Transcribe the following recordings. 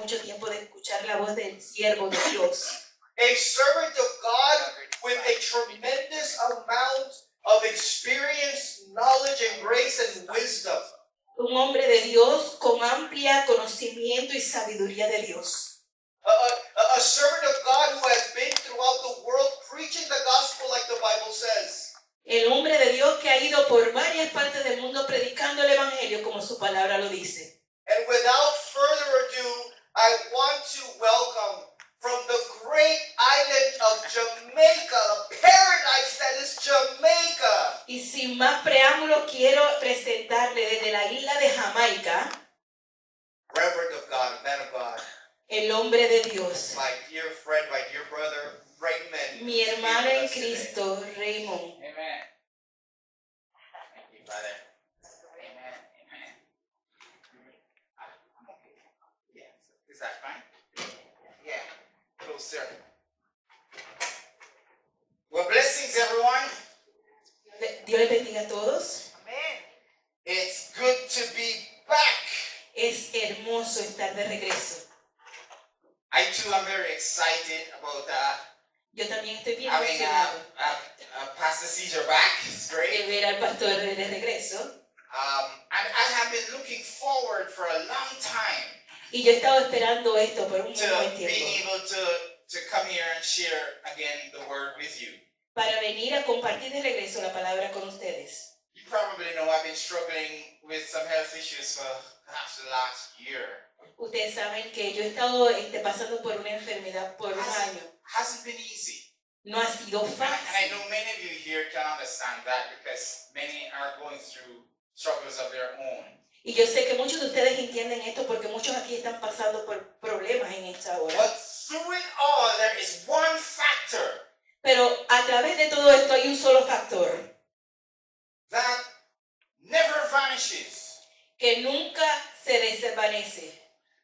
mucho tiempo de escuchar la voz del siervo de Dios. A servant of God with a tremendous amount of experience, knowledge, and grace and wisdom. Un hombre de Dios con amplia conocimiento y sabiduría de Dios. A servant of God who has been throughout the world preaching the gospel like the Bible says. El hombre de Dios que ha ido por varias partes del mundo predicando el evangelio como su palabra lo dice. And without further ado, I want to welcome from the great island of Jamaica, the paradise that is Jamaica. Y sin más preámbulos quiero presentarle desde la isla de Jamaica, Reverend of God, man of God, el hombre de Dios, my dear friend, my dear brother, Raymond. mi hermano en Cristo, Raymond. Amen. Thank you, brother. Amen. Amen. I'm okay. Yeah. Is that fine? Yeah. Closer. Well, blessings, everyone. Dios les bendiga a todos. Amen. It's good to be back. Es hermoso estar de regreso. I too am very excited about Yo también estoy bien having emocionado Pastor Caesar back. It's de great. ver al pastor de regreso. And I have been looking forward for a long time Y yo he estado esperando esto por un to buen being tiempo. able to come here and share again the word with you. Para venir a compartir de regreso la palabra con ustedes. You probably know I've been struggling with some health issues for perhaps the last year. Ustedes saben que yo he estado pasando por una enfermedad por un año. Hasn't been easy. No ha sido And I fácil. know many of you here can understand that because many are going through struggles of their own. Y yo sé que muchos de ustedes entienden esto porque muchos aquí están pasando por problemas en esta hora. But through it all, there is one factor Pero a través de todo esto hay un solo factor that never vanishes. que nunca se desvanece.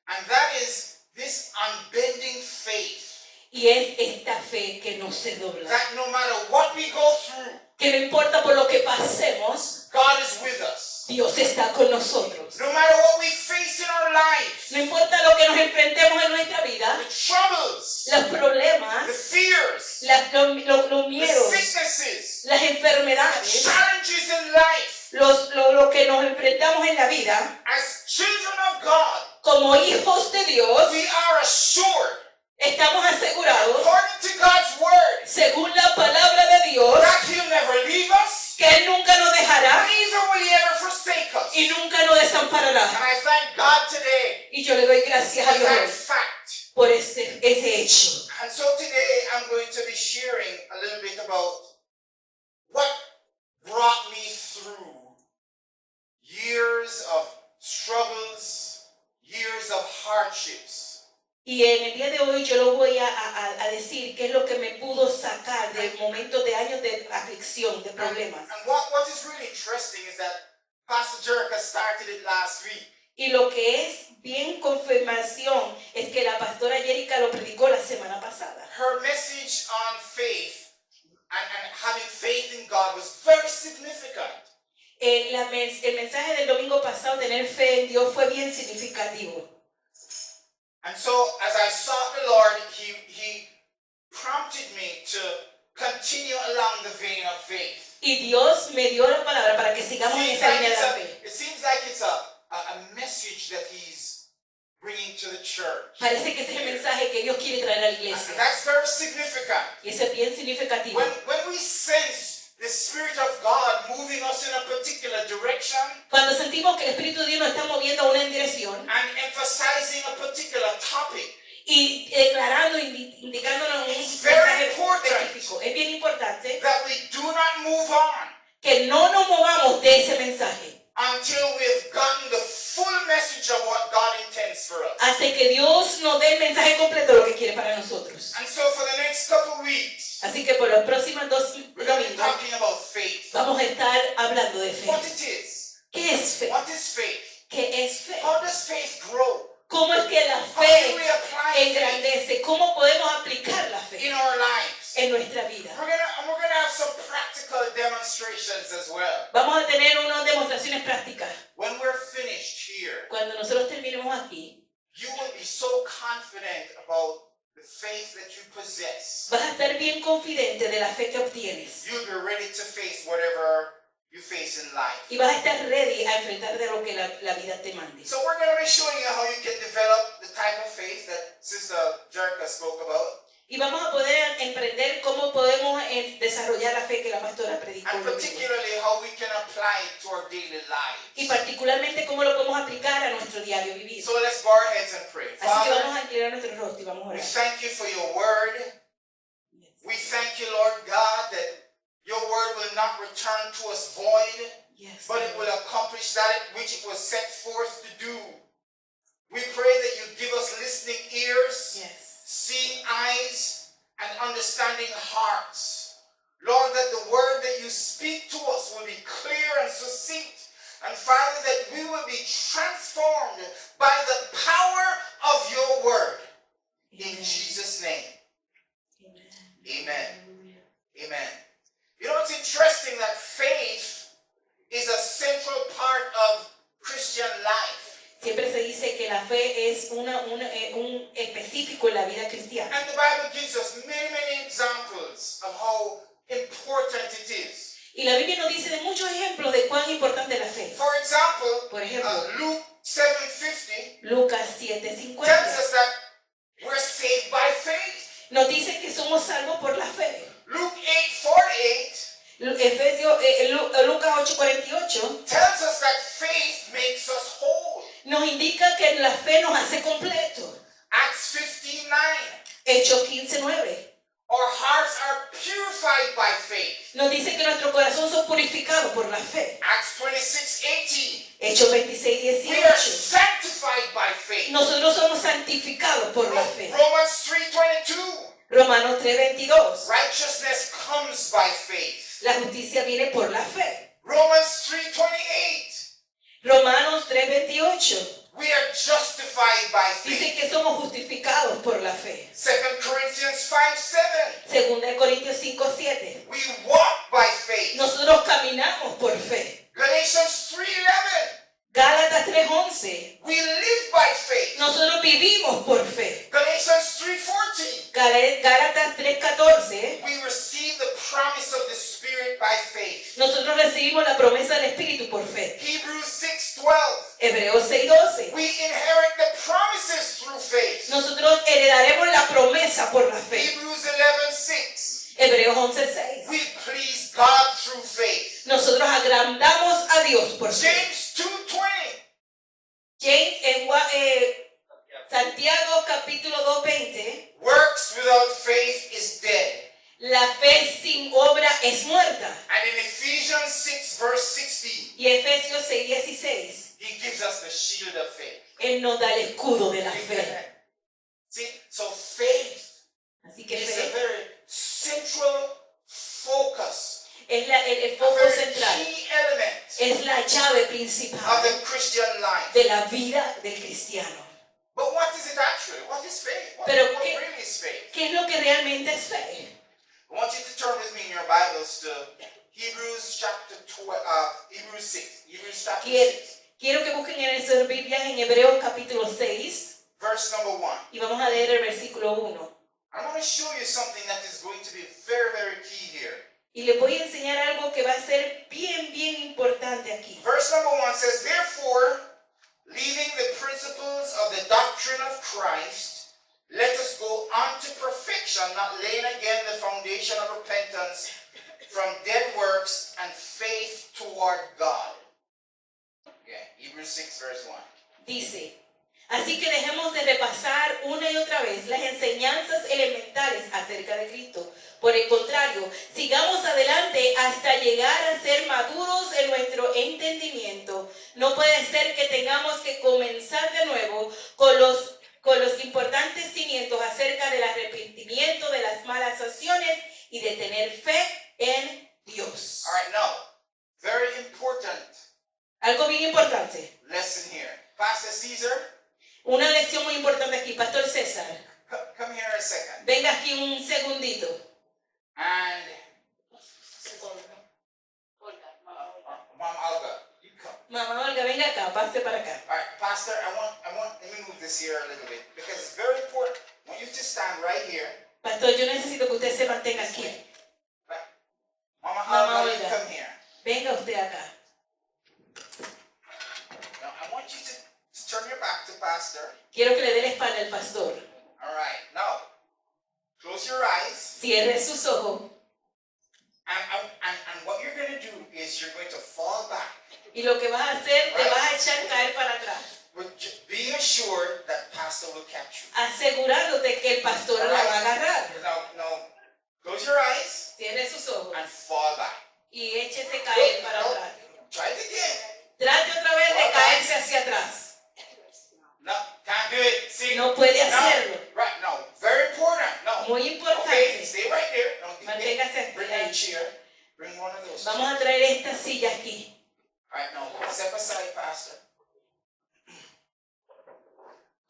And that is this unbending faith. Y es esta fe que no se dobla. That no matter what we go through, Que no importa por lo que pasemos, God is with us. Dios está con nosotros. No matter what we face in our lives, No importa lo que nos enfrentemos en nuestra vida, the troubles, los the problemas, fears, los the miedos, sicknesses, las the enfermedades, challenges in life, lo que nos enfrentamos en la vida, as children of God, como hijos de Dios, we are assured, estamos asegurados, according to God's word, según la palabra de Dios, that He'll never leave us, que Él nunca nos dejará neither will He ever forsake us. y nunca nos And desamparará. I thank God today Y yo le doy gracias a for Dios that hoy fact. por ese hecho. And so today I'm going to be sharing a little bit about what brought me through years of struggles, years of hardships. Y en el día de hoy yo lo voy a decir qué es lo que me pudo sacar de momentos de años de aflicción, de problemas. And what is really interesting is that Pastor Jerica started it last week. Y lo que es bien confirmación es que la pastora Jerica lo predicó la semana pasada. Her message on faith and having faith in God was very significant. El mensaje del domingo pasado, tener fe en Dios, fue bien significativo. And so as I sought the Lord, He prompted me to continue along the vein of faith. Y Dios me dio la palabra para que sigamos en esa línea de la fe. It seems like it's a message that He's bringing to the church. Parece que ese es el mensaje que Dios quiere traer a la And iglesia. that's very significant. Y eso es bien significativo. When we sense the Spirit of God moving us in a particular direction Cuando sentimos que el Espíritu de Dios nos está moviendo a una dirección and emphasizing a particular topic, y declarando, indicándonos un It's very mensaje important. específico, es bien importante that we do not move on que no nos movamos de ese mensaje until we've gotten the full message of what God intends for us. hasta que Dios nos dé el mensaje completo de lo que quiere para nosotros. And so for the next couple weeks, Así que por los próximos 2 we're going to be domingos talking about faith. vamos a estar hablando de fe. What it is. ¿Qué es fe? What is faith? ¿Qué es fe? How does faith grow? ¿Cómo es que la How do fe we apply faith engrandece? ¿Cómo podemos aplicar la fe in our lives? en nuestra vida? We're gonna have some practical demonstrations as well. Vamos a tener unas demostraciones prácticas. When we're finished here, Cuando nosotros terminemos aquí, you will be so confident about the faith that you possess. Vas a estar bien confidente de la fe que obtienes. You'll be ready to face whatever you face in life. Y vas a estar ready a enfrentar de lo que la vida te mande. So we're going to be showing you how you can develop the type of faith that Sister Jerica spoke about. Y vamos a poder emprender cómo podemos desarrollar la fe que la pastora predicó. And particularly how we can apply it to our daily Y lives. particularmente cómo lo podemos aplicar a nuestro diario vivir. So let's bow our heads and pray. Así que Father, vamos a inclinar nuestro rostro y vamos a we orar. thank you for your word. We thank you, Lord God, that your word will not return to us void, Yes. but it will accomplish that which it was set forth to do. We pray that you give us listening ears, Yes. seeing eyes, and understanding hearts. Lord, that the word that you speak to us will be clear and succinct. And Father, that we will be transformed by the power of your word. In Jesus' name. Amen. Amen. You know, it's interesting that faith is a central part of Christian life. Siempre se dice que la fe es un específico en la vida cristiana. And the Bible gives us many, many examples of how important it is. Y la Biblia nos dice de muchos ejemplos de cuán importante es la fe. For example, Por ejemplo, Luke 7:50 Lucas tells 7:50 us that we're saved by faith. nos dice que somos salvos por la fe. Luke 8:48 Lucas 8:48 tells us that faith makes us whole. nos indica que la fe nos hace completo. Acts 15:9. Hechos 15:9 Our hearts are purified by faith. nos dice que nuestro corazón son purificados por la fe. Acts 26:18. Hechos We are 26:18 sanctified by faith. nosotros somos santificados por la fe. Romans 3:22. Romanos 3:22 Righteousness comes by faith. la justicia viene por la fe. Romans 3:28. Romanos 3:28 We are justified by dice faith. que somos justificados por la fe. 2 Corinthians 5:7. Segunda de Corintios 5:7 We walk by faith. nosotros caminamos por fe. Galatians 3:11. Gálatas 3:11 We live by faith. nosotros vivimos por fe. Galatians 3:14. Gálatas 3:14 We receive the promise of the Spirit by faith. nosotros recibimos la promesa del Espíritu por fe. Hebrews 6:12. Hebreos 6:12 We inherit the promises through faith. nosotros heredaremos la promesa por la fe. Hebrews 11:6. Hebreos 11:6 We please God through faith. nosotros agrandamos a Dios por fe. James 2:20. Santiago capítulo 2:20 Works without faith is dead. la fe sin obra es muerta. And in Ephesians 6:16, Y Efesios 6:16 he gives us the shield of faith. Él nos da el escudo de la fe. See, so faith Así que is a fe very central focus, es el a foco very central, key element es la llave of principal the Christian life. de la vida del cristiano. But what is it actually? What is faith? What Pero what ¿qué- really is faith? ¿Qué es lo que realmente es fe? I want you to turn with me in your Bibles to Hebrews chapter 6. Hebrews chapter Quiero, 6, quiero que busquen en sus Biblias en Hebreos capítulo 6 verse number 1. y vamos a leer el versículo 1. I want to show you something that is going to be very, very key here. Y les voy a enseñar algo que va a ser bien, bien importante aquí. Verse number 1 says, Therefore, leaving the principles of the doctrine of Christ, let us go on to perfection, not laying again the foundation of repentance from dead works and faith toward God. Yeah, Hebrews 6 verse 1. Dice, así que dejemos de repasar una y otra vez las enseñanzas elementales acerca de Cristo. Por el contrario, sigamos adelante hasta llegar a ser maduros en nuestro entendimiento. No puede ser que tengamos que comenzar de nuevo con los importantes cimientos acerca del arrepentimiento de las malas acciones y de tener fe en Dios. All right, now, very important Algo bien importante, lesson here. Pastor Caesar, una lección muy importante aquí, Pastor César. come here a second. Venga aquí un segundito. And Mom Olga, you come. Mamá Olga, venga acá, pase para acá. All right, Pastor, let me move this here a little bit because it's very important. I want you to stand right here. Pastor, yo necesito que usted se mantenga aquí. Right. Mama Mama Olga, you Olga. come here. Venga usted acá. Now, I want you to turn your back to Pastor. Quiero que le dé la espalda al pastor. All right. Now, close your eyes. Cierre sus ojos. And what you're going to do is you're going to fall back. Y lo que vas a hacer, te vas a echar caer para atrás. Being assured that Pastor will catch you. Asegurándote que el pastor la va a agarrar. Now, close your eyes Cierre sus ojos. and fall back. Y échese caer para atrás. Try it again. Trate otra vez de caerse hacia atrás. No, can't do it. See? No puede hacerlo. Right, no. Very important. No. Muy Okay, importante. stay right there. No, Manténgase bring ahí. a chair. Bring one of those. Vamos a traer esta silla aquí. All right, now step aside, Pastor.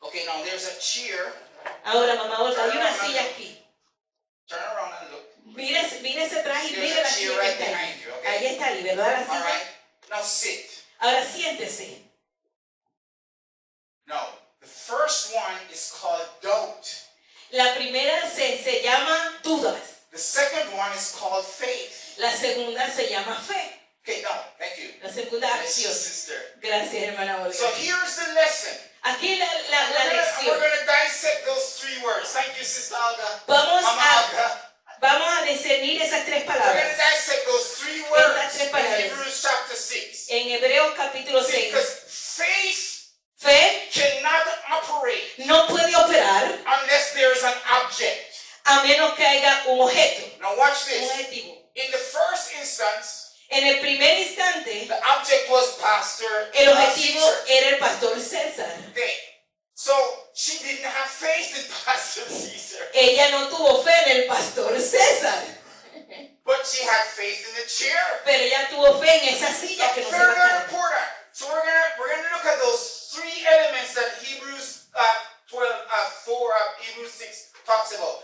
Okay, now there's a chair. Ahora, mamá Olga, hay una silla aquí. Turn around and look. Mírese atrás y There's mire a la chair silla que right está ahí. behind you, okay? Ahí está ahí, ¿verdad? La All silla. right. Now sit. Ahora siéntese. Now, the first one is called doubt. La primera se llama dudas. The second one is called faith. La segunda se llama fe. Okay, now, thank you. La segunda Yes, acción. sister. Gracias, hermana So Olga. here's the lesson. Aquí la We're lección. going to dissect those three words. Thank you, Sister Olga. Vamos Mama a, Olga. vamos a discernir esas tres We're going to palabras. dissect those three Esas words tres in palabras. Hebrews chapter 6. En Hebreos capítulo See, 6. because faith Fe cannot operate no puede operar unless there's an object. a menos que haya un objeto, Now watch un this. objetivo. In the first instance, En el primer instante, the object was Pastor el objetivo Caesar. era el pastor César. Okay. So she didn't have faith in Pastor Caesar, Ella no tuvo fe en el pastor César, but she had faith in the chair. pero ella tuvo fe en esa silla que no se va Very, a very caer. important. So we're gonna look at those three elements that Hebrews 6 talks about.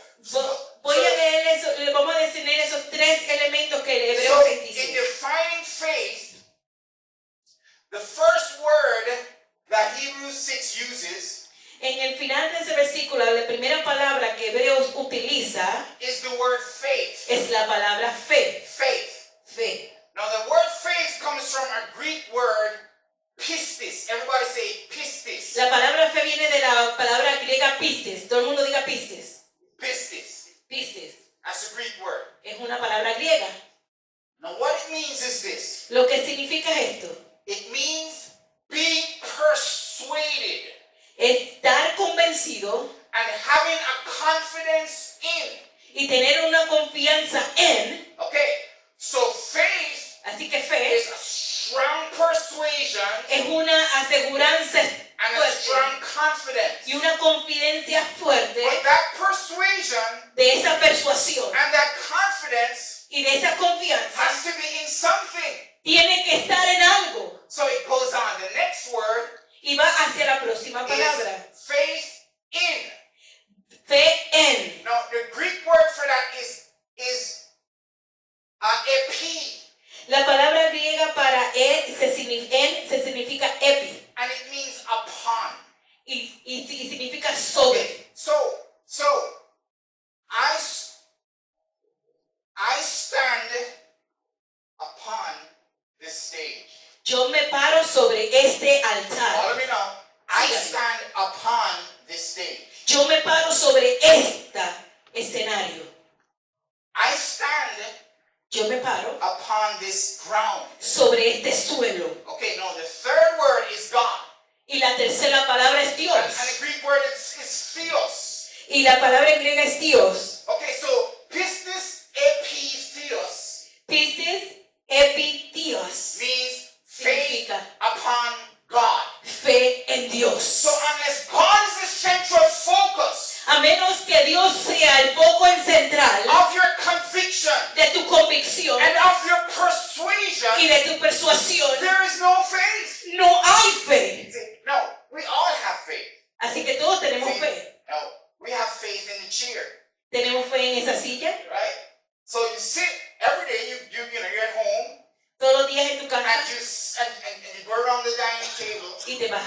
Voy a leer eso, le vamos a definir esos tres elementos que el Hebreo So 6 in dice. defining faith, the first word that Hebrews 6 uses En el final de ese versículo, la primera palabra que Hebreos utiliza is the word faith. es la palabra fe. Faith. Fe. Now the word faith comes from a Greek word pistis. Everybody say pistis. La palabra fe viene de la palabra griega pistes. Todo el mundo diga pistes. Pistis. Pistes. That's a Greek word. Es una palabra griega. Now what it means is this. Lo que significa esto It means being persuaded es estar convencido and having a confidence in. y tener una confianza en. Okay, so faith Así que fe is a strong persuasion es una aseguranza and a fuerte strong confidence. y una confidencia fuerte But that persuasion de esa persuasión and that confidence y de esa confianza has to be in something. tiene que estar en algo So it goes on. The next word y va hacia la próxima palabra. is faith in. Fe en. Now the Greek word for that is epi, La palabra griega para se significa epi and it means upon. y significa sobre. So I stand upon this stage. Yo me paro sobre este altar. Follow me now. I Sígame. stand upon this stage. Yo me paro sobre este escenario. I stand Yo me paro upon this ground. sobre este suelo. Okay, now the third word is God. Y la tercera palabra es And Dios. the Greek word is theos. Y la palabra en griega es Dios. Okay, so pistis epi theos Pistis epi Dios. means faith Significa upon God. fe en Dios. So unless God is the central focus A menos que Dios sea el foco central of your conviction de tu convicción and of your persuasion, y de tu persuasión, there is no faith. no hay fe. No, we all have faith. Así que todos tenemos See, fe. no, we have faith in the chair, Tenemos fe en esa silla. right? So you sit every day. You're at home Todos los días en tu casa and you go around the dining table. y te vas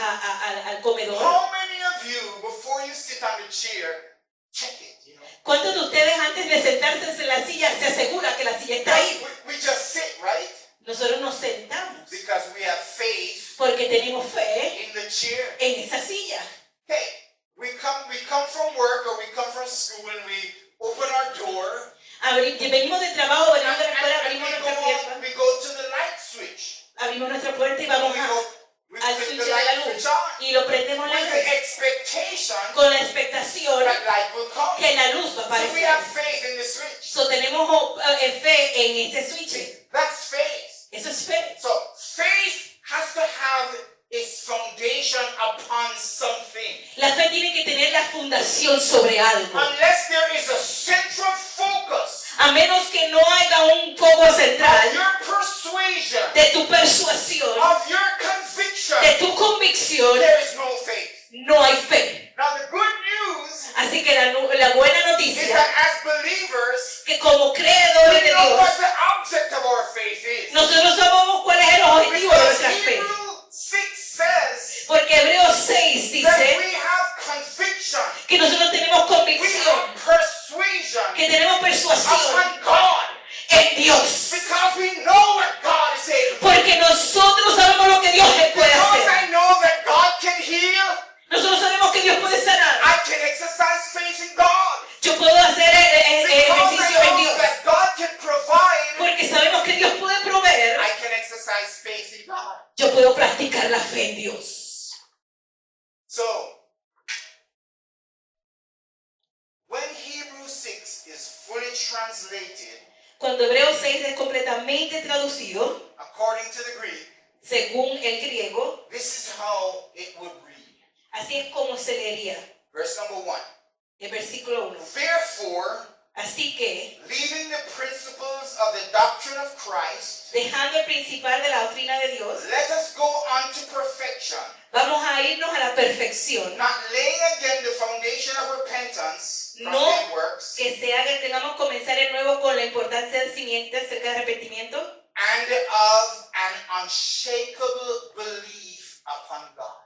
al comedor. How many of of you, before you sit on the chair, check it, you know. ¿Cuántos de ustedes antes de sentarse en la silla se asegura que la silla está ahí? We just sit, right? Nosotros nos sentamos Because we have faith porque tenemos fe in the chair. en esa silla. Hey, we come from work or we come from school and we open our door Venimos del trabajo, venimos de la and escuela, abrimos nuestra puerta, we go to the light switch. abrimos nuestra puerta y And vamos we al click switch the de la light luz switch on y lo prendemos la with luz the expectation con la expectación that light will come. que la luz va a So we have aparecer. faith in the switch. So, tenemos fe en ese switch. That's faith. Eso es fe. So faith has to have its foundation upon something. La fe tiene que tener la fundación sobre algo. Unless there is a central focus A menos que no haya un foco of central your persuasion, de tu persuasión, of your conviction, de tu convicción, there is no faith. no hay fe. Now the good news Así que la buena is noticia that as believers, que como creedores we de know what Dios, the object of our faith is. nosotros sabemos cuál es el objetivo de Because nuestra fe. Hebrews 6 says Porque Hebreos 6 that dice we have conviction, que nosotros tenemos we convicción, have persuasion que tenemos persuasión upon God. en Dios. Because we know what God is able to do. Porque nosotros sabemos lo que Dios puede Because hacer. I know that God can heal, Nosotros sabemos que Dios puede sanar. I can exercise faith in God. Yo puedo hacer Because I ejercicio en know Dios. that God can provide, Porque sabemos que Dios puede proveer. I can exercise faith in God. Yo puedo practicar la fe en Dios. So, when Hebrews 6 is fully translated Cuando Hebreos 6 es completamente traducido, according to the Greek, según el griego, this is how it would read. así es como se leería. Verse number 1. El versículo 1. Therefore, Así que, leaving the principles of the doctrine of Christ, dejando el principal de la doctrina de Dios, let us go on to perfection, vamos a irnos a la perfección. not laying again the foundation of repentance from No. dead works, Que se haga, tengamos que comenzar de nuevo con la importancia del simiente acerca del arrepentimiento and of an unshakable belief upon God.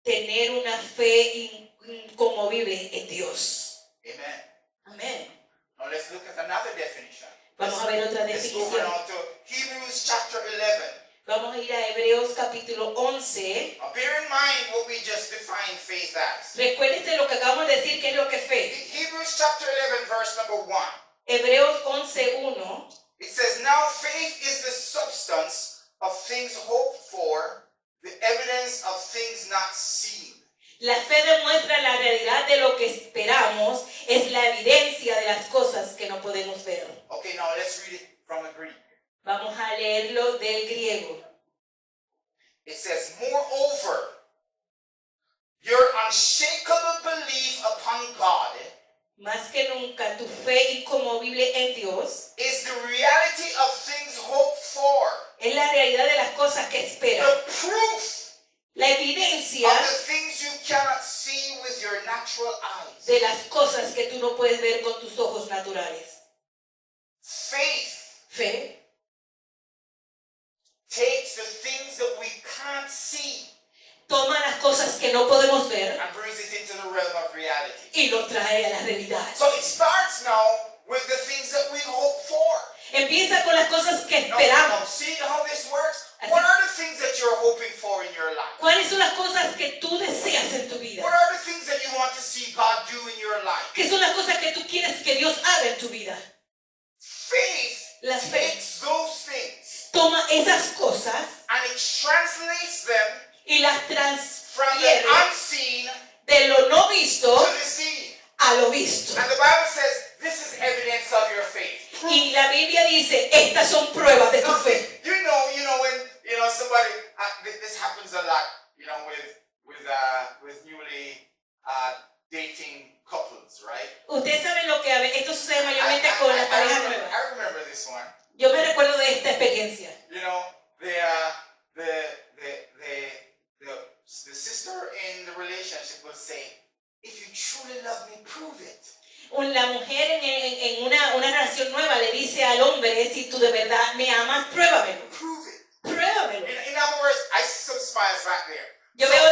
tener una fe inconmovible en Dios. Amen. Amén. Now let's look at another definition. Vamos a ver otra Let's go definición. now to Hebrews chapter 11. Vamos a ir a Hebreos capítulo 11. Now bear in mind what we just defined faith as. Recuérdense lo que acabamos de decir, que es lo que es fe. Hebrews chapter 11 verse number 1. Hebreos 11:1. It says, now faith is the substance of things hoped for, the evidence of things not seen. La fe demuestra la realidad de lo que esperamos, es la evidencia de las cosas que no podemos ver. Okay, now let's read it from the Greek. Vamos a leerlo del griego. It says, moreover, your unshakable belief upon God Más que nunca, tu fe inconmovible en Dios is the reality of things hoped for, es la realidad de las cosas que esperan. the proof La evidencia of the things you cannot see with your natural eyes. de las cosas que tú no puedes ver con tus ojos naturales. Faith Fe takes the things that we can't see toma las cosas que no podemos ver and brings it into the realm of reality. y lo trae a la realidad. So it starts now with the things that we hope for. Empieza con las cosas que Now, esperamos. see how this works? Así- What are the things that you're hoping for in your life? ¿Cuáles son las cosas que tú deseas en tu vida? What are the things that you want to see God do in your life? ¿Qué son las cosas que tú quieres que Dios haga en tu vida? Faith Las fe takes those things toma esas cosas and it translates them y las from the transfiere unseen de lo no visto to the seen. a lo visto. And the Bible says this is evidence of your faith. Y la Biblia dice, estas son pruebas de tu fe. You know when somebody this happens a lot, with newly dating couples, right? Ustedes saben lo que esto sucede mayormente con las parejas nuevas. I remember this one. Yo me recuerdo de esta experiencia. You know, the sister in the relationship will say, if you truly love me, prove it. La mujer en una relación nueva le dice al hombre, si tú de verdad me amas, pruébamelo. Prove it. Pruébamelo. In other words, I see some smiles right there. Yo veo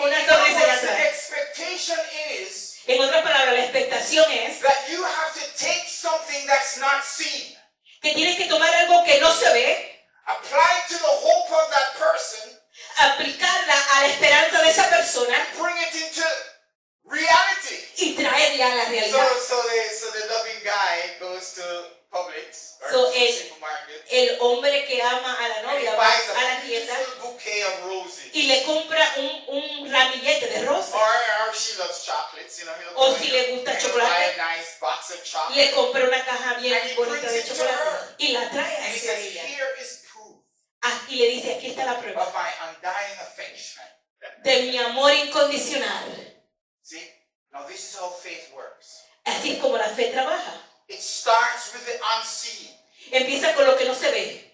una in other sonrisa allá words, the atrás. expectation is En otras palabras, la expectación es that you have to take something that's not seen, que tienes que tomar algo que no se ve, apply it to the hope of that person, aplicarla a la esperanza de esa persona and bring it into reality. y traerla a la realidad. So the loving guy goes to Publix or So to the supermarket El hombre que ama a la and he novia va buys a la a tienda beautiful bouquet of roses. y le compra un ramillete de rosas. Or she loves chocolates, you know. He'll O go si in le gusta and chocolate, buy a nice box of Le chocolate. compra una caja bien And he bonita brings de it to chocolate her. y la trae And he hacia says, ella. here is proof Y le dice, aquí está la prueba of my undying affection. de mi amor incondicional. See? Now this is how faith works. Así es como la fe trabaja. It starts with the unseen. Empieza con lo que no se ve.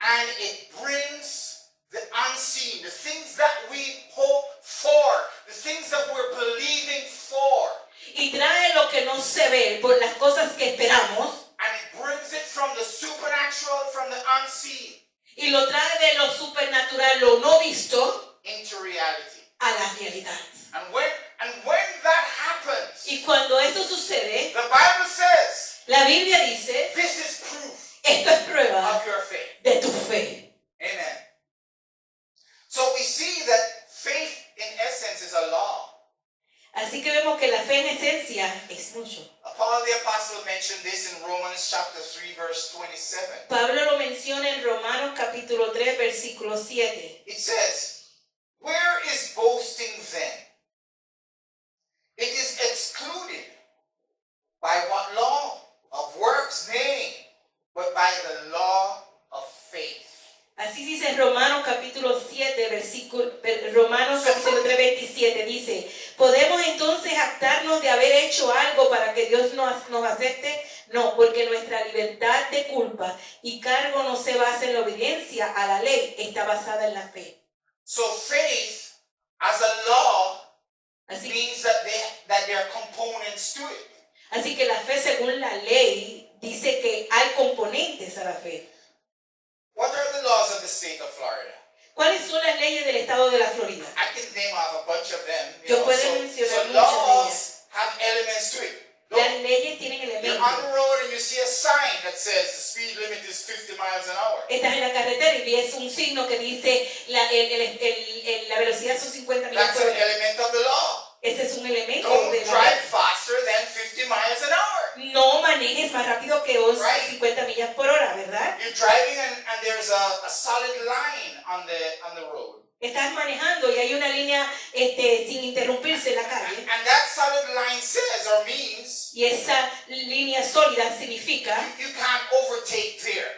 And it brings the unseen, the things that we hope for, the things that we're believing for. Y trae lo que no se ve por las cosas que esperamos. And it brings it from the supernatural, from the unseen, Y lo trae de lo supernatural, lo no visto, into reality. a la realidad. And when that happens, Y cuando eso sucede, the Bible says, la Biblia dice, this is proof esto es prueba of your faith. de tu fe. Amen. So we see that faith in essence is a law. Así que vemos que la fe en esencia es mucho. Paul the Apostle mentioned this in Romans chapter 3 verse 27. Pablo lo menciona en Romanos capítulo 3, versículo 7. It says, where is boasting then? It is excluded. By what law? Of works? Nay, but by the law of faith. Así dice Romanos capítulo 7, Romanos capítulo 3, 27, dice, ¿podemos entonces jactarnos de haber hecho algo para que Dios nos acepte? No, porque nuestra libertad de culpa y cargo no se basa en la obediencia a la ley, está basada en la fe. So faith as a law Así, means that there are components to it. así que la fe según la ley dice que hay componentes a la fe. What are the laws of the state of Florida? ¿Cuáles son las leyes del estado de la Florida? I can name off a bunch of them. Yo puedo mencionar So muchas de ellas. laws have elements to it. Las leyes tienen You're elementos. on the road and you see a sign that says the speed limit is 50 miles an hour. Estás en la carretera y ves un signo que dice la velocidad son 50 millas That's por an hora. element of the law. Ese es un elemento Don't de la drive ley. faster than 50 miles an hour. No manejes más rápido que Right. 50 millas por hora, ¿verdad? You're driving and there's a solid line on the road. Estás manejando y hay una línea sin interrumpirse en la calle. And that solid line says or means Y esa línea sólida significa you can't overtake there.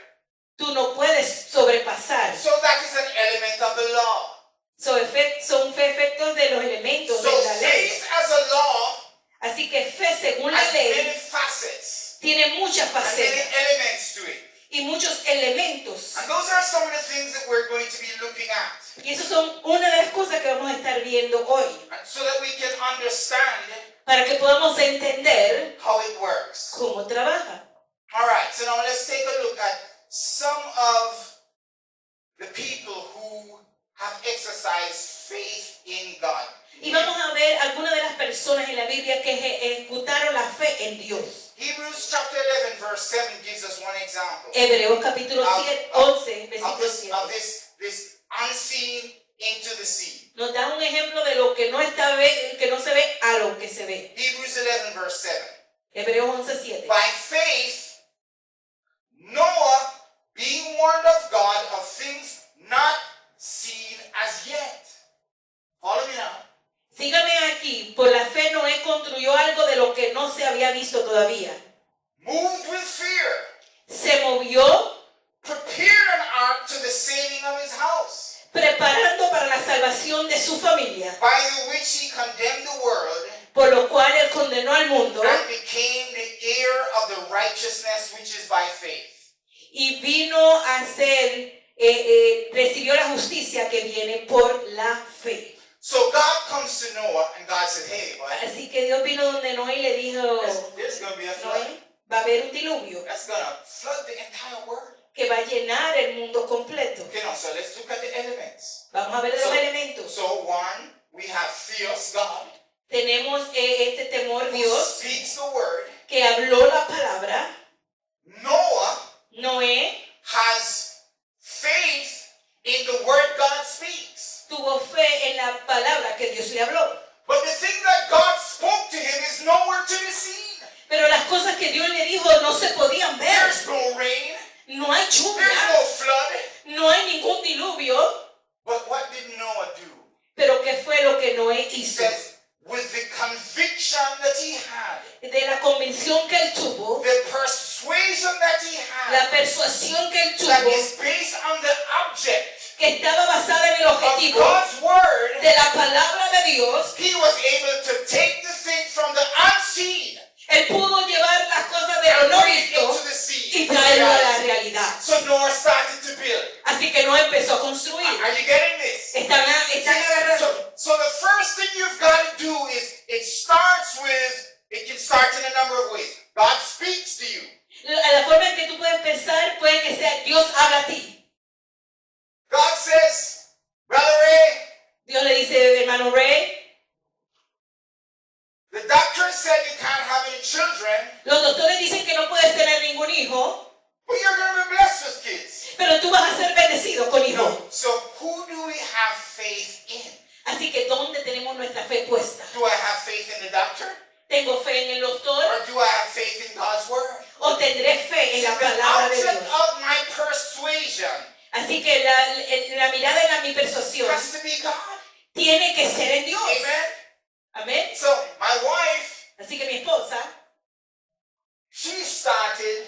tú no puedes sobrepasar. So that is an element of the law. Son efectos de los elementos So de la ley. faith as a law Así que fe según la has many ley facets tiene muchas and many facetas elements to it. y muchos elementos. And those are some of the things that we're going to be looking at. Y esas son una de las cosas que vamos a estar viendo hoy, And so that we can understand para que podamos entender how it works. cómo trabaja. All right, so now let's take a look at some of the people who have exercised faith in God. Y vamos a ver algunas de las personas en la Biblia que ejecutaron la fe en Dios. Hebrews chapter 11 verse 7 gives us one example Hebreos capítulo 11, of versículo 7. this unseen into the seen. Nos da un ejemplo de lo que no se ve a lo que se ve. Hebrews 11 verse 7. Hebreos 11, 7. By faith, Noah, being warned of God of things not seen as yet. Follow me now. Sígame aquí. Por la fe Noé construyó algo de lo que no se había visto todavía. Moved with fear, Se movió prepared an ark to the saving of his house, preparando para la salvación de su familia, by the which he condemned the world por lo cual él condenó al mundo and became the heir of the righteousness which is by faith. y vino a ser, recibió la justicia que viene por la fe. So God comes to Noah and God said, hey, boy, Así que Dios vino donde Noé y le dijo, there's going to be a flood. Noé, va a haber un diluvio That's going to flood the entire world. que va a llenar el mundo completo. Okay, now, so let's look at the elements. Vamos a ver los elementos. So one, we have Theos, God, Tenemos este temor who Dios speaks the word. que habló la palabra. Noah Noé has faith in the word God speaks. tuvo fe en la palabra que Dios le habló. But the thing that God spoke to him is nowhere to be seen. Pero las cosas que Dios le dijo no se podían ver. There's no rain. No hay There's lluvia, no flood. no hay ningún diluvio. But what did Noah do? Pero ¿qué fue lo que Noé He hizo? says, with the conviction that he had, De la convicción que él tuvo, the persuasion that he la had, persuasión que él that tuvo, is based on the object que estaba basada en el of objetivo God's word, de la palabra de Dios, he was able to take the thing from the unseen él pudo llevar las cosas de lo and no bring it visto into the seen. y traerlo a la realidad. So Noah started to build. Así que Noé empezó a construir. Are you getting this? Están agarrando. So the first thing you've got to do is it can start in a number of ways. God speaks to you. La forma en que tú puedes pensar puede que sea Dios habla a ti. God says, Brother Ray, Dios le dice, hermano Ray, the doctor said you can't have any children, los doctores dicen que no puedes tener ningún hijo, but you're going to be blessed with kids. pero tú vas a ser bendecido con hijos. No. So who do we have faith in? Así que ¿dónde tenemos nuestra fe puesta? Do I have faith in the doctor? ¿Tengo fe en el doctor Or do I have faith in God's word? o tendré fe en la The palabra de object Dios? of my persuasion Así que la mirada en mi persuasión has to be God. tiene que ser en Dios. Amen? Amén. So my wife, Así que mi esposa, she started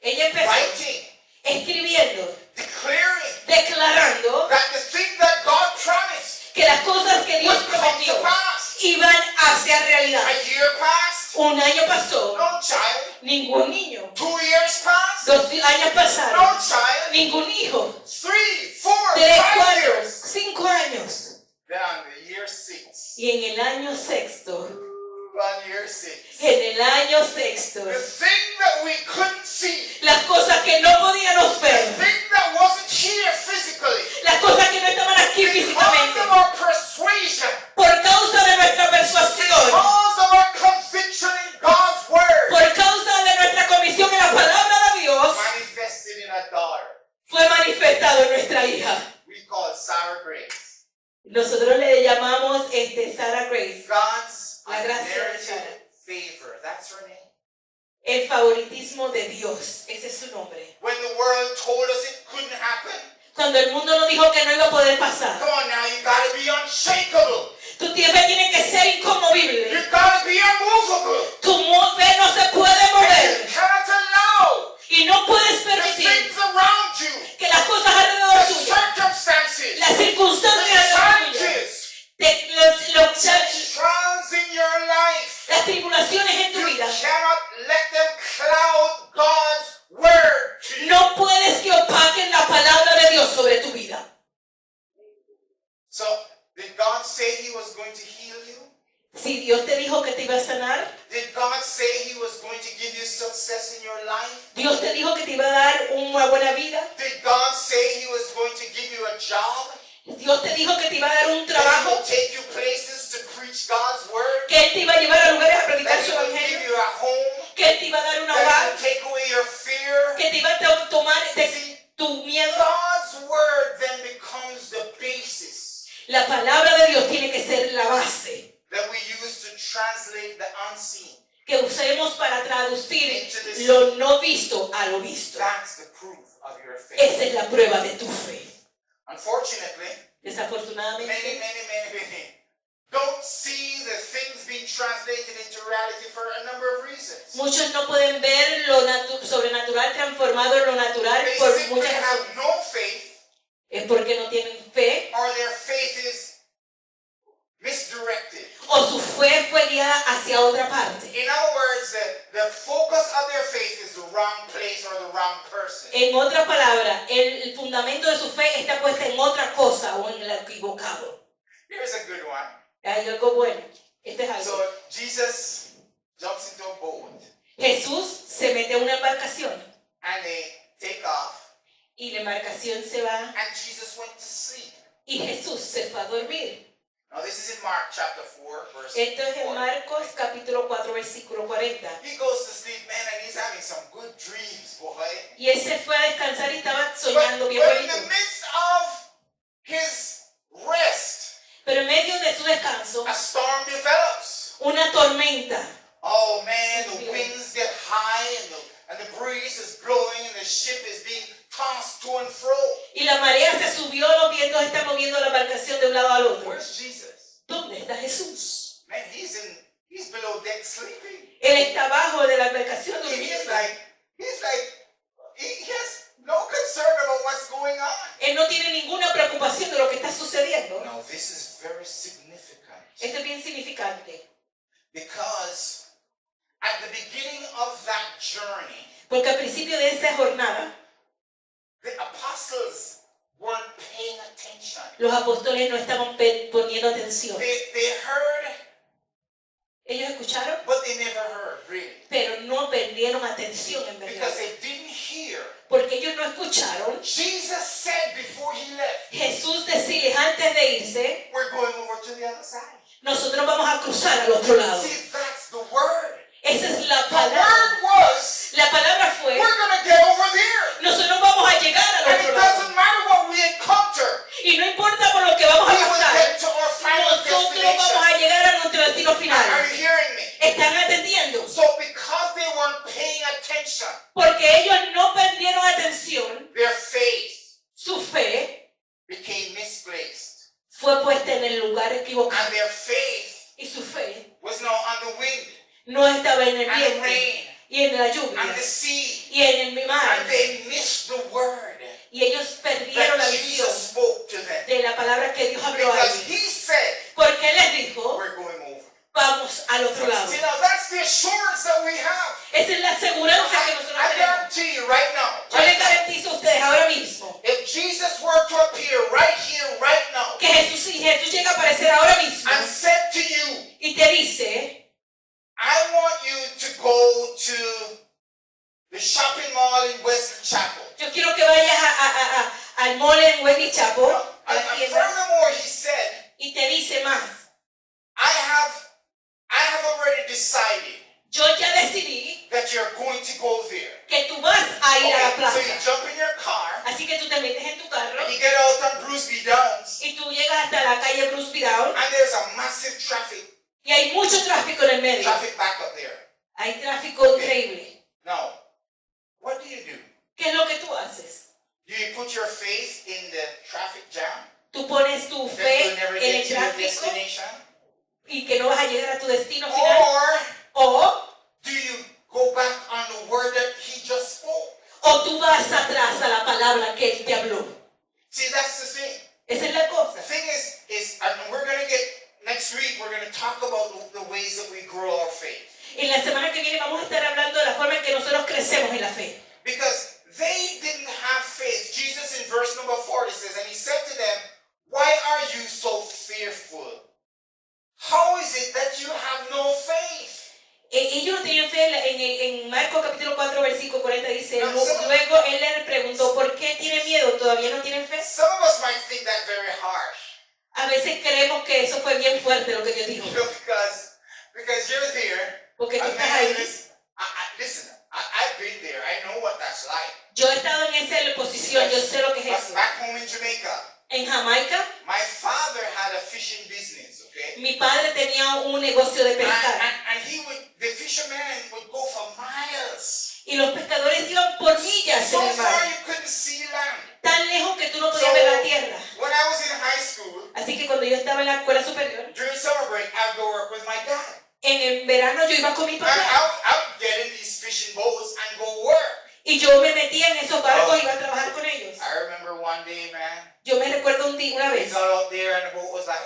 ella empezó writing, escribiendo, declaring declarando that the thing that God promised que las cosas que Dios would come to prometió pass. iban hacia realidad. A year passed, Un año pasó, no child. ningún niño. 2 years passed, 2 años pasaron, no child. ningún hijo. 3, 4, 3, 5 4, years. 5 años. Then on the year 6, Y en el año sexto, on year 6, en el año sexto, the thing that we couldn't see, las cosas que no podíamos the ver, thing that wasn't here physically, las cosas que no estaban aquí because físicamente, of our persuasion, por causa de nuestra persuasión, because of our conviction in God's word, por causa de nuestra convicción en la palabra de Dios, manifested in a daughter fue manifestado en nuestra hija. we call Sarah Grace. Nosotros le llamamos Sarah Grace, God's La gracia de unmerited Sarah. favor. That's her name. el favoritismo de Dios. Ese es su nombre. When the world told us it couldn't happen, Cuando el mundo nos dijo que no iba a poder pasar, come on now, you gotta be unshakable. tu fe tiene que ser inconmovible. You gotta be unmovable. Tu fe no se puede You mover. cannot allow Y no puedes the permitir things around you, que las cosas alrededor the tuyo, circumstances, las the circunstancias alrededor tuyo, challenges, de trials in your life. las tribulaciones en tu You vida, cannot let them cloud God's word to you. no puedes que opaquen la palabra de Dios sobre tu vida. So, did God say He was going to heal you? Si Dios te dijo que te iba a sanar, Did God say He was going to give you success in your life? Dios te dijo que te iba a dar una buena vida, Did God say He was going to give you a job? Dios te dijo que te iba a dar un That He trabajo, will take you places to preach God's word? que Él te iba a llevar a lugares a predicar That su He will give evangelio, you a home? que Él te iba a dar un That He hogar, will take away your fear? que te iba a tomar de tu miedo. God's word then becomes the basis La palabra de Dios tiene que ser la base that we use to translate the unseen. que usemos para traducir lo no visto a lo visto. That's the proof of your faith. Esa es la prueba de tu fe. Unfortunately, Desafortunadamente, many don't see the things being translated into reality for a number of reasons. muchos no pueden ver lo sobrenatural transformado en lo natural They por simply muchas razones. have no faith, Es porque no tienen fe or their faith is misdirected. o su fe fue guiada hacia otra parte. In other words, the focus of their faith is the wrong place or the wrong person. En otra palabra, el fundamento de su fe está puesta en otra cosa o en lo equivocado. Here's a good one. Hay algo bueno. Este es algo. So Jesus jumps into a boat Jesús se mete a una embarcación and they take off. Y la embarcación se va and Jesus went to sleep. y Jesús se fue a dormir. Now this is in Mark chapter 4, verse Esto es en 40. Marcos capítulo 4 versículo 40. He goes to sleep, man, and he's having some good dreams, boy. Y él se fue a descansar y estaba But, soñando bien but in bonito. the midst of his rest, Pero en medio de su descanso, a storm develops. una tormenta. Oh man, the winds get high and the breeze is blowing and the ship is being tossed to and fro. Y la marea se subió, los vientos están moviendo la embarcación de un lado al otro. Where's Jesus? ¿Dónde está Jesús? Man, he's below deck sleeping. Él está abajo de la embarcación He's durmiendo. like, he has no concern about what's going on. Él no tiene ninguna preocupación de lo que está sucediendo. Now this is very significant Esto es bien significante. because at the beginning of that journey, Porque al principio de esa jornada, the apostles weren't paying attention. los apóstoles no estaban poniendo atención. They heard, Ellos escucharon, but they never heard, really. pero no perdieron atención en verdad. Because they didn't hear. Porque ellos no escucharon. Jesus said before he left, Jesús decirles antes de irse, we're going over to the other side. nosotros vamos a cruzar al otro lado. See, that's the word. Esa es la The palabra. word was, La palabra fue, we're going to get over there. nosotros vamos a llegar al And otro it lado. doesn't matter what we encounter. Y no importa por lo que vamos We a will pasar, get to our final nosotros destination. vamos a llegar a nuestro destino Are final. you hearing me? ¿Están atendiendo? So because they weren't paying attention, Porque ellos no perdieron atención, their faith su fe became misplaced. fue puesta en el lugar equivocado. And their faith Y su fe was now on the wind no estaba en el and the viento rain y en la and lluvia the sea. y en el mar. And they missed the word Y ellos perdieron la that visión Jesus spoke to them. de la palabra que Dios habló a Because ellos. he said, Porque Él les dijo, we're going over. vamos al otro lado. See, now that's the assurance that we have. Esa es la aseguranza que nosotros I tenemos. guarantee you right now, Yo les garantizo a ustedes ahora mismo if Jesus were to appear right here, right now, que si Jesús llega a aparecer ahora mismo and said to you, y te dice, I want you to go to the shopping mall in West Chapel. yo quiero que vayas al mall en Wesley Chapel, a la And tienda, furthermore, he said, y te dice más, I have already decided yo ya decidí that you're going to go there. que tú vas a ir a la Okay, so you plaza. jump in your car Así que tú te metes en tu carro and you get out on Bruce B. Downs, y tú llegas hasta la calle Bruce Vidal and there's a massive traffic y hay mucho tráfico en el medio. backup there. Hay tráfico increíble. Now, what do you do? ¿Qué es lo que tú haces? Do you put your faith in the traffic jam Tú pones tu that fe you'll never en get el to your tráfico destination? y que no vas a llegar a tu destino final. Or O do you go back on the word that he just spoke? tú vas atrás a la palabra que Él te habló. See, that's the thing. Esa es la cosa. The thing is, and we're going to get, next week, we're going to talk about the ways that we grow our faith. En la semana que viene vamos a estar hablando de la forma en que nosotros crecemos en la fe. Because they didn't have faith. Jesus in verse number 40 says, and he said to them, why are you so fearful? How is it that you have no faith? Ellos no tenían fe. En Marcos capítulo 4 versículo 40 dice, No, luego Él les preguntó, ¿por qué tienen miedo? ¿Todavía no tienen fe? Some of us might think that very harsh. A veces creemos que eso fue bien fuerte lo que Dios dijo. You know, because you're there. Porque tú And estás man, ahí. listen, I've been there. I know what that's like. Yo he estado en esa posición, yo sé lo que es eso. Back home in Jamaica, En Jamaica, my father had a fishing business, okay? mi padre tenía un negocio de pescar. And the fishermen would go for miles. Y los pescadores iban por millas So en el far mar. you couldn't see land. Tan lejos que tú no So podías ver la tierra. when I was in high school, Así que cuando yo estaba en la escuela superior, during summer break, I'd go work with my dad. en el verano yo iba con mi And papá. I would get in these fishing boats and go work. Y yo me metía en esos barcos y iba a trabajar con ellos. I remember one day, man, Yo me recuerdo una we vez, got out there and the boat was like,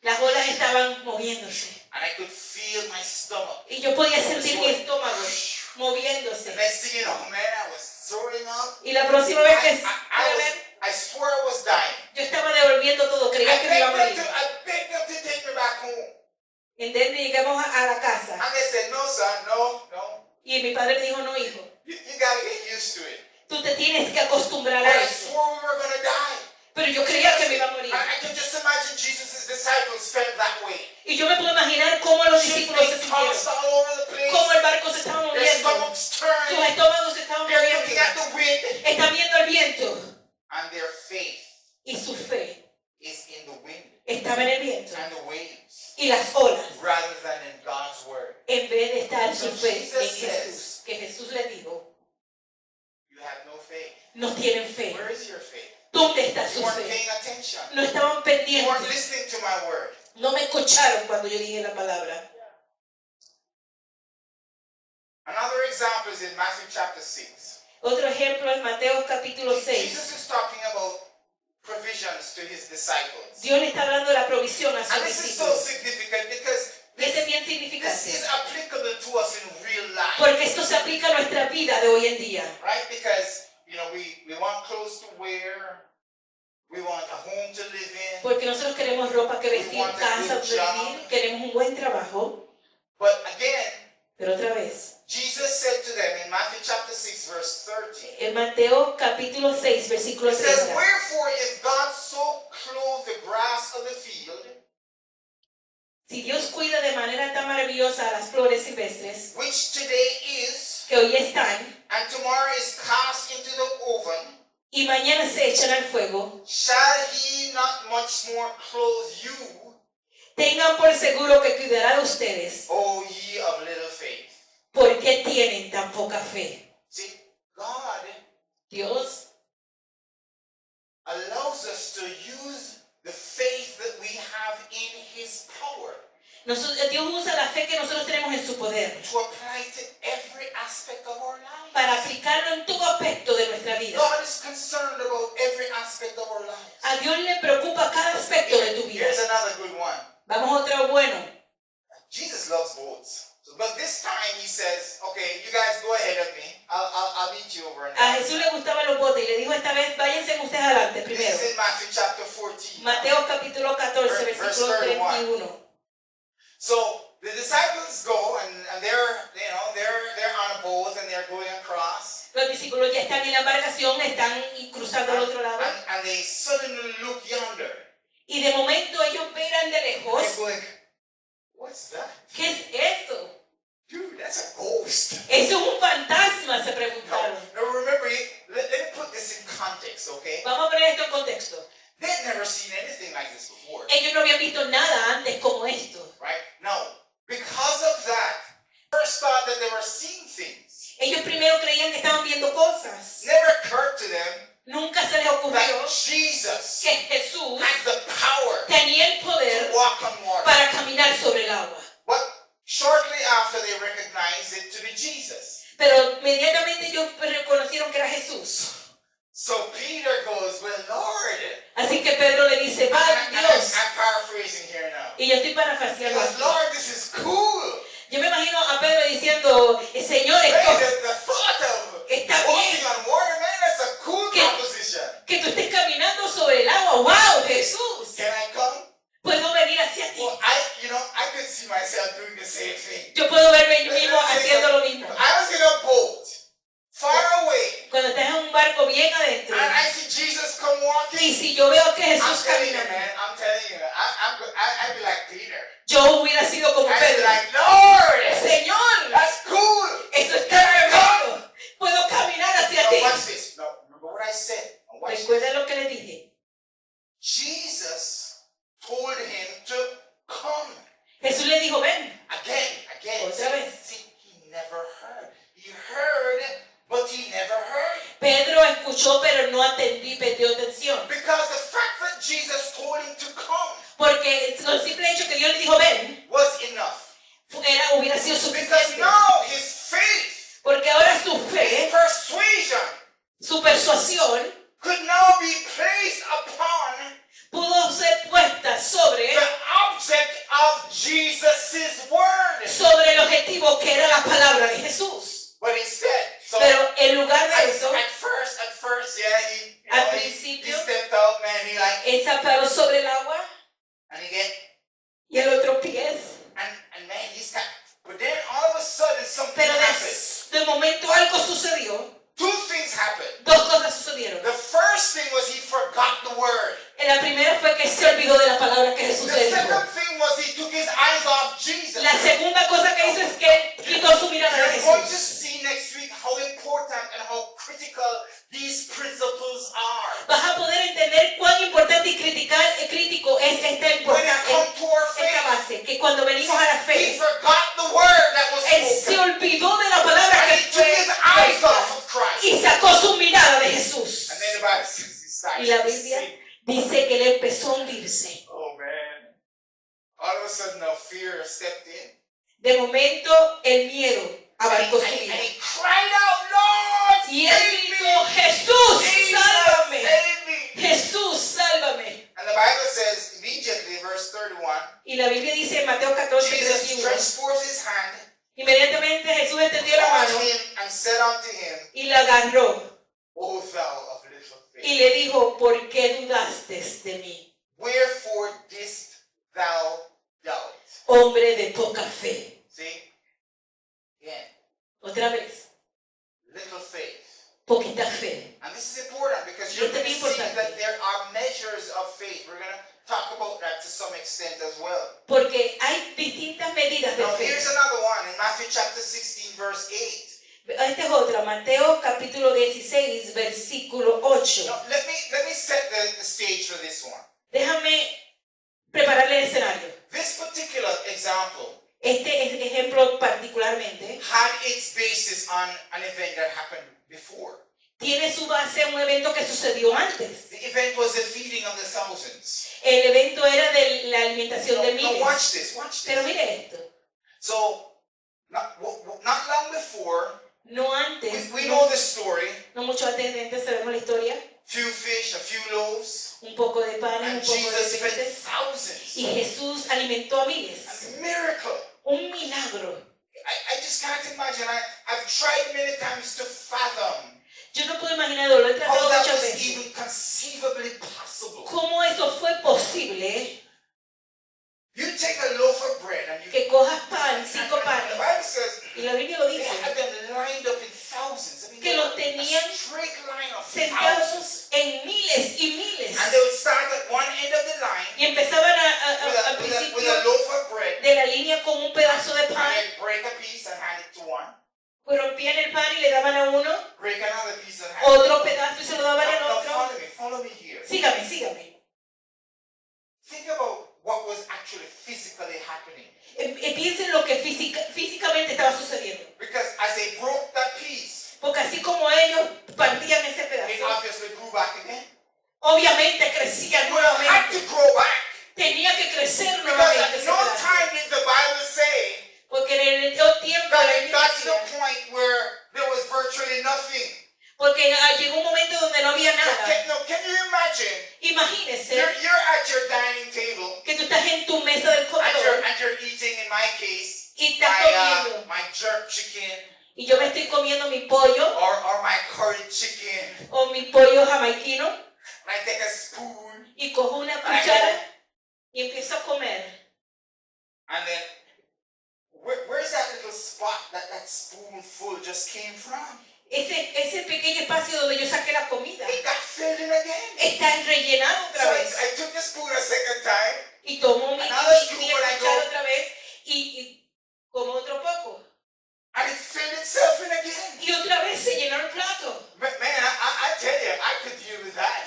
las olas estaban moviéndose. and I could feel my stomach. Y yo podía sentir mi estómago moviéndose. The next thing you know, man, I was throwing up. Y la próxima vez que pude ver, I swore I was dying. yo estaba devolviendo todo, creía que me iba a morir. I begged them to take me back home. Entonces llegamos a la casa And they said, no, son, no. y mi padre me dijo, no hijo, You gotta get used to it. Tú te tienes que acostumbrar But a I eso. swore we were going to die. Pero yo creía que me iba a morir. I can just imagine Jesus' disciples felt that way. Y yo me puedo imaginar cómo los discípulos se Shipmates tossed sintieron. all over the place. Cómo el barco se estaba Their moviendo. stomachs Sus turned. estómagos se estaban They're looking moviendo. at the wind. Están viendo el viento. And their faith Y su fe is in the wind estaba en el viento. and the waves Y las olas. rather than in God's word. En vez de estar su So fe Jesus en says, Jesús. Que Jesús le dijo, You have no faith. no tienen fe. Where is your faith? ¿Dónde está You su weren't fe? paying attention. No estaban You weren't pendientes. listening to my word. No me escucharon cuando yo dije la palabra. Another example is in Matthew chapter 6. Otro ejemplo es Mateo capítulo 6. Jesus is talking about provisions to his disciples. Dios le está hablando de la provisión a sus And this is so discípulos. significant because Y este es bien this significante. is applicable to us in real life. Porque esto se aplica a nuestra vida de hoy en día. Right? Because, we want clothes to wear. We want a home to live in. Porque nosotros queremos ropa que vestir, casa donde vivir, queremos un buen trabajo. But again, Pero otra vez, Jesus said to them in Matthew chapter 6 verse 30. en Mateo capítulo 6, versículo It says, 30. Wherefore if God so clothe the grass of the field, Si Dios cuida de manera tan maravillosa a las flores silvestres, which today is, que hoy están, and tomorrow is cast into the oven, y mañana se echan al fuego, shall he not much more clothe you, tengan por seguro que cuidará de ustedes, O ye of little faith? porque tienen tan poca fe. See, God Dios allows us to use the faith that we have in his power Dios usa la fe que nosotros tenemos en su poder to apply to every aspect of our life. para aplicarlo en todo aspecto de nuestra vida. God is concerned about every aspect of our lives. A Dios le preocupa cada aspecto de tu vida. Here's another good one. Vamos a otro bueno. Jesus loves boats. But this time he says, okay, you guys go ahead of me. I'll meet you over A there. Jesús le gustaban los botes y le dijo esta vez, váyanse ustedes adelante This primero. is in Matthew chapter 14. Mateo capítulo 14, Verse versículo 31. 31. So the disciples go and they're on a boat and they're going across. Los discípulos ya están en la embarcación, están cruzando al otro lado. And they suddenly look yonder. Y de momento ellos miran de They're lejos. going, what's that? ¿Qué es esto? Dude, that's a ghost. Eso es un fantasma, se Now, preguntaron. now remember, let me put this in context, okay? Vamos a poner esto en contexto. They'd never seen anything like this before, Ellos no habían visto nada antes como esto. right? Now, because of that, first thought that they were seeing things. Ellos primero creían que estaban viendo cosas. Never occurred to them Nunca se les ocurrió that Jesus que Jesús had the power tenía el to poder walk on water. para caminar sobre el agua. But shortly after, they recognized it to be Jesus. Pero inmediatamente ellos reconocieron que era Jesús. So Peter goes, well, Lord. Así que Pedro le dice, va Dios. I'm paraphrasing here now. Y yo estoy He parafraseando goes, aquí. Lord, this is cool. Yo me imagino a Pedro diciendo, Señor, Hey, esto, the thought of Está walking bien. on water, man, that's a cool ¿Qué? proposition. que tú estés caminando sobre el agua. ¡Wow, Jesús! Can I come? Puedo venir hacia ti. Well, I could see myself doing the same thing. Yo puedo verme yo mismo haciendo lo mismo. If I was in a boat, far away, Cuando estás en un barco bien adentro. and I see Jesus come walking, Y si yo veo que I'm Jesús telling you, camina, man, I'm telling you, I'd be like Peter. yo hubiera sido como I'd be Pedro. like, Lord, Señor, that's cool. eso está tremendo. Puedo caminar hacia Now ti. watch this. Now remember what I said. Now watch this. Recuerda lo que le dije. Jesus told him to come Jesús le dijo, ven. again. Otra vez. See, he never heard. He heard, but he never heard. Pedro escuchó, pero no atendí, perdió atención. Because the fact that Jesus told him to come Porque el simple hecho que Dios le dijo, ven, was enough. hubiera sido Because suficiente. now his faith, Porque ahora su his fe, persuasion, su persuasión, could now be placed upon pudo ser puesta sobre the object of Jesus' word. sobre el objetivo que era la palabra de Jesús. But instead, so Pero en lugar de eso, at first, yeah, Al he principio, stepped out, man. He like, él se paró sobre el agua and he get, y el otro pie. and man, he's got. But then all of a sudden, something Pero happened. de momento algo sucedió. Two things happened. De momento, el miedo And abarcó su he, vida. and he cried out, Lord, Y él save me! gritó, Jesús, Jesus, sálvame. save me! Jesús, sálvame. And the Bible says immediately, verse 31, Y la Biblia dice en Mateo 14, Jesus 31, stretched forth his hand, inmediatamente Jesús extendió la caught mano him, and said unto him, y la agarró O thou of little y faith, le dijo, ¿por qué dudaste de mí? wherefore didst thou doubt? Hombre de poca fe. See? Again, Otra vez, little faith. poquita fe. And this is important because Y you're esto going es to see importante. that there are measures of faith. We're going to talk about that to some extent as well. Porque hay distintas medidas de Now, fe. here's another one in Matthew chapter 16, verse 8. Esta es otra, Mateo capítulo 16, versículo 8. Now, let me set the stage for this one. Déjame prepararle el escenario. This particular example Este ejemplo particularmente had its basis on an event that happened before. tiene su base en un evento que sucedió antes. The event was the feeding of the thousands. El evento era de la alimentación de Now miles. watch this, watch Pero this. mire esto, So, not long before, no antes, we know the story. no mucho antes de antes sabemos la historia, Few fish, a few loaves, un poco de pan, un and poco Jesus de fed peces, thousands. y Jesús alimentó a miles. A miracle. Un milagro. I just can't imagine. I've tried many times to fathom Yo no puedo imaginarlo, lo he how tratado that muchas was veces. even conceivably possible. ¿Cómo eso fue posible? You take a loaf of bread and you Que cojas pan, 5 the panes, Bible says y la Biblia lo they dice, had them lined up in thousands. I mean, que they los were tenían a straight line of thousands. sentados en miles y miles. And they would start at one end of the line Y empezaban al with principio a loaf of bread, de la línea con un pedazo de and pan, they'd break a piece and hand it to one, rompían el pan y le daban a uno, break another piece and hand it to otro one. pedazo y se lo daban al Now otro. follow me here. Sígame, sígame. Think about what was actually physically happening. Piensen lo que físicamente estaba sucediendo. Because as they broke that piece, Porque así como ellos partían ese it pedazo, obviously grew back again. obviamente crecía It would have had nuevamente. to grow back. Tenía que crecer Because nuevamente at ese no pedazo. time did the Bible say Porque en el tiempo that la it Biblia got to the decía, point where there was virtually nothing. porque llegó un momento donde no había nada. Can you imagine? Imagínese You're at your dining table que tú estás en tu mesa del and comedor you're eating, in my case, y estás comiendo. my jerk chicken Y yo me estoy comiendo mi pollo or my curry chicken. o mi pollo jamaiquino And I take a spoon y cojo una cuchara y empiezo a comer. and then where's that little spot that spoonful just came from? Ese pequeño espacio donde yo saqué la comida It got filled in again. está rellenado So otra vez. I took the spoon a second time. Y tomo mi Another scoop and I cuchara go- otra vez y como otro poco. And it filled itself in again. Y otra vez se llenó el plato. But man, I tell you, I could deal with that.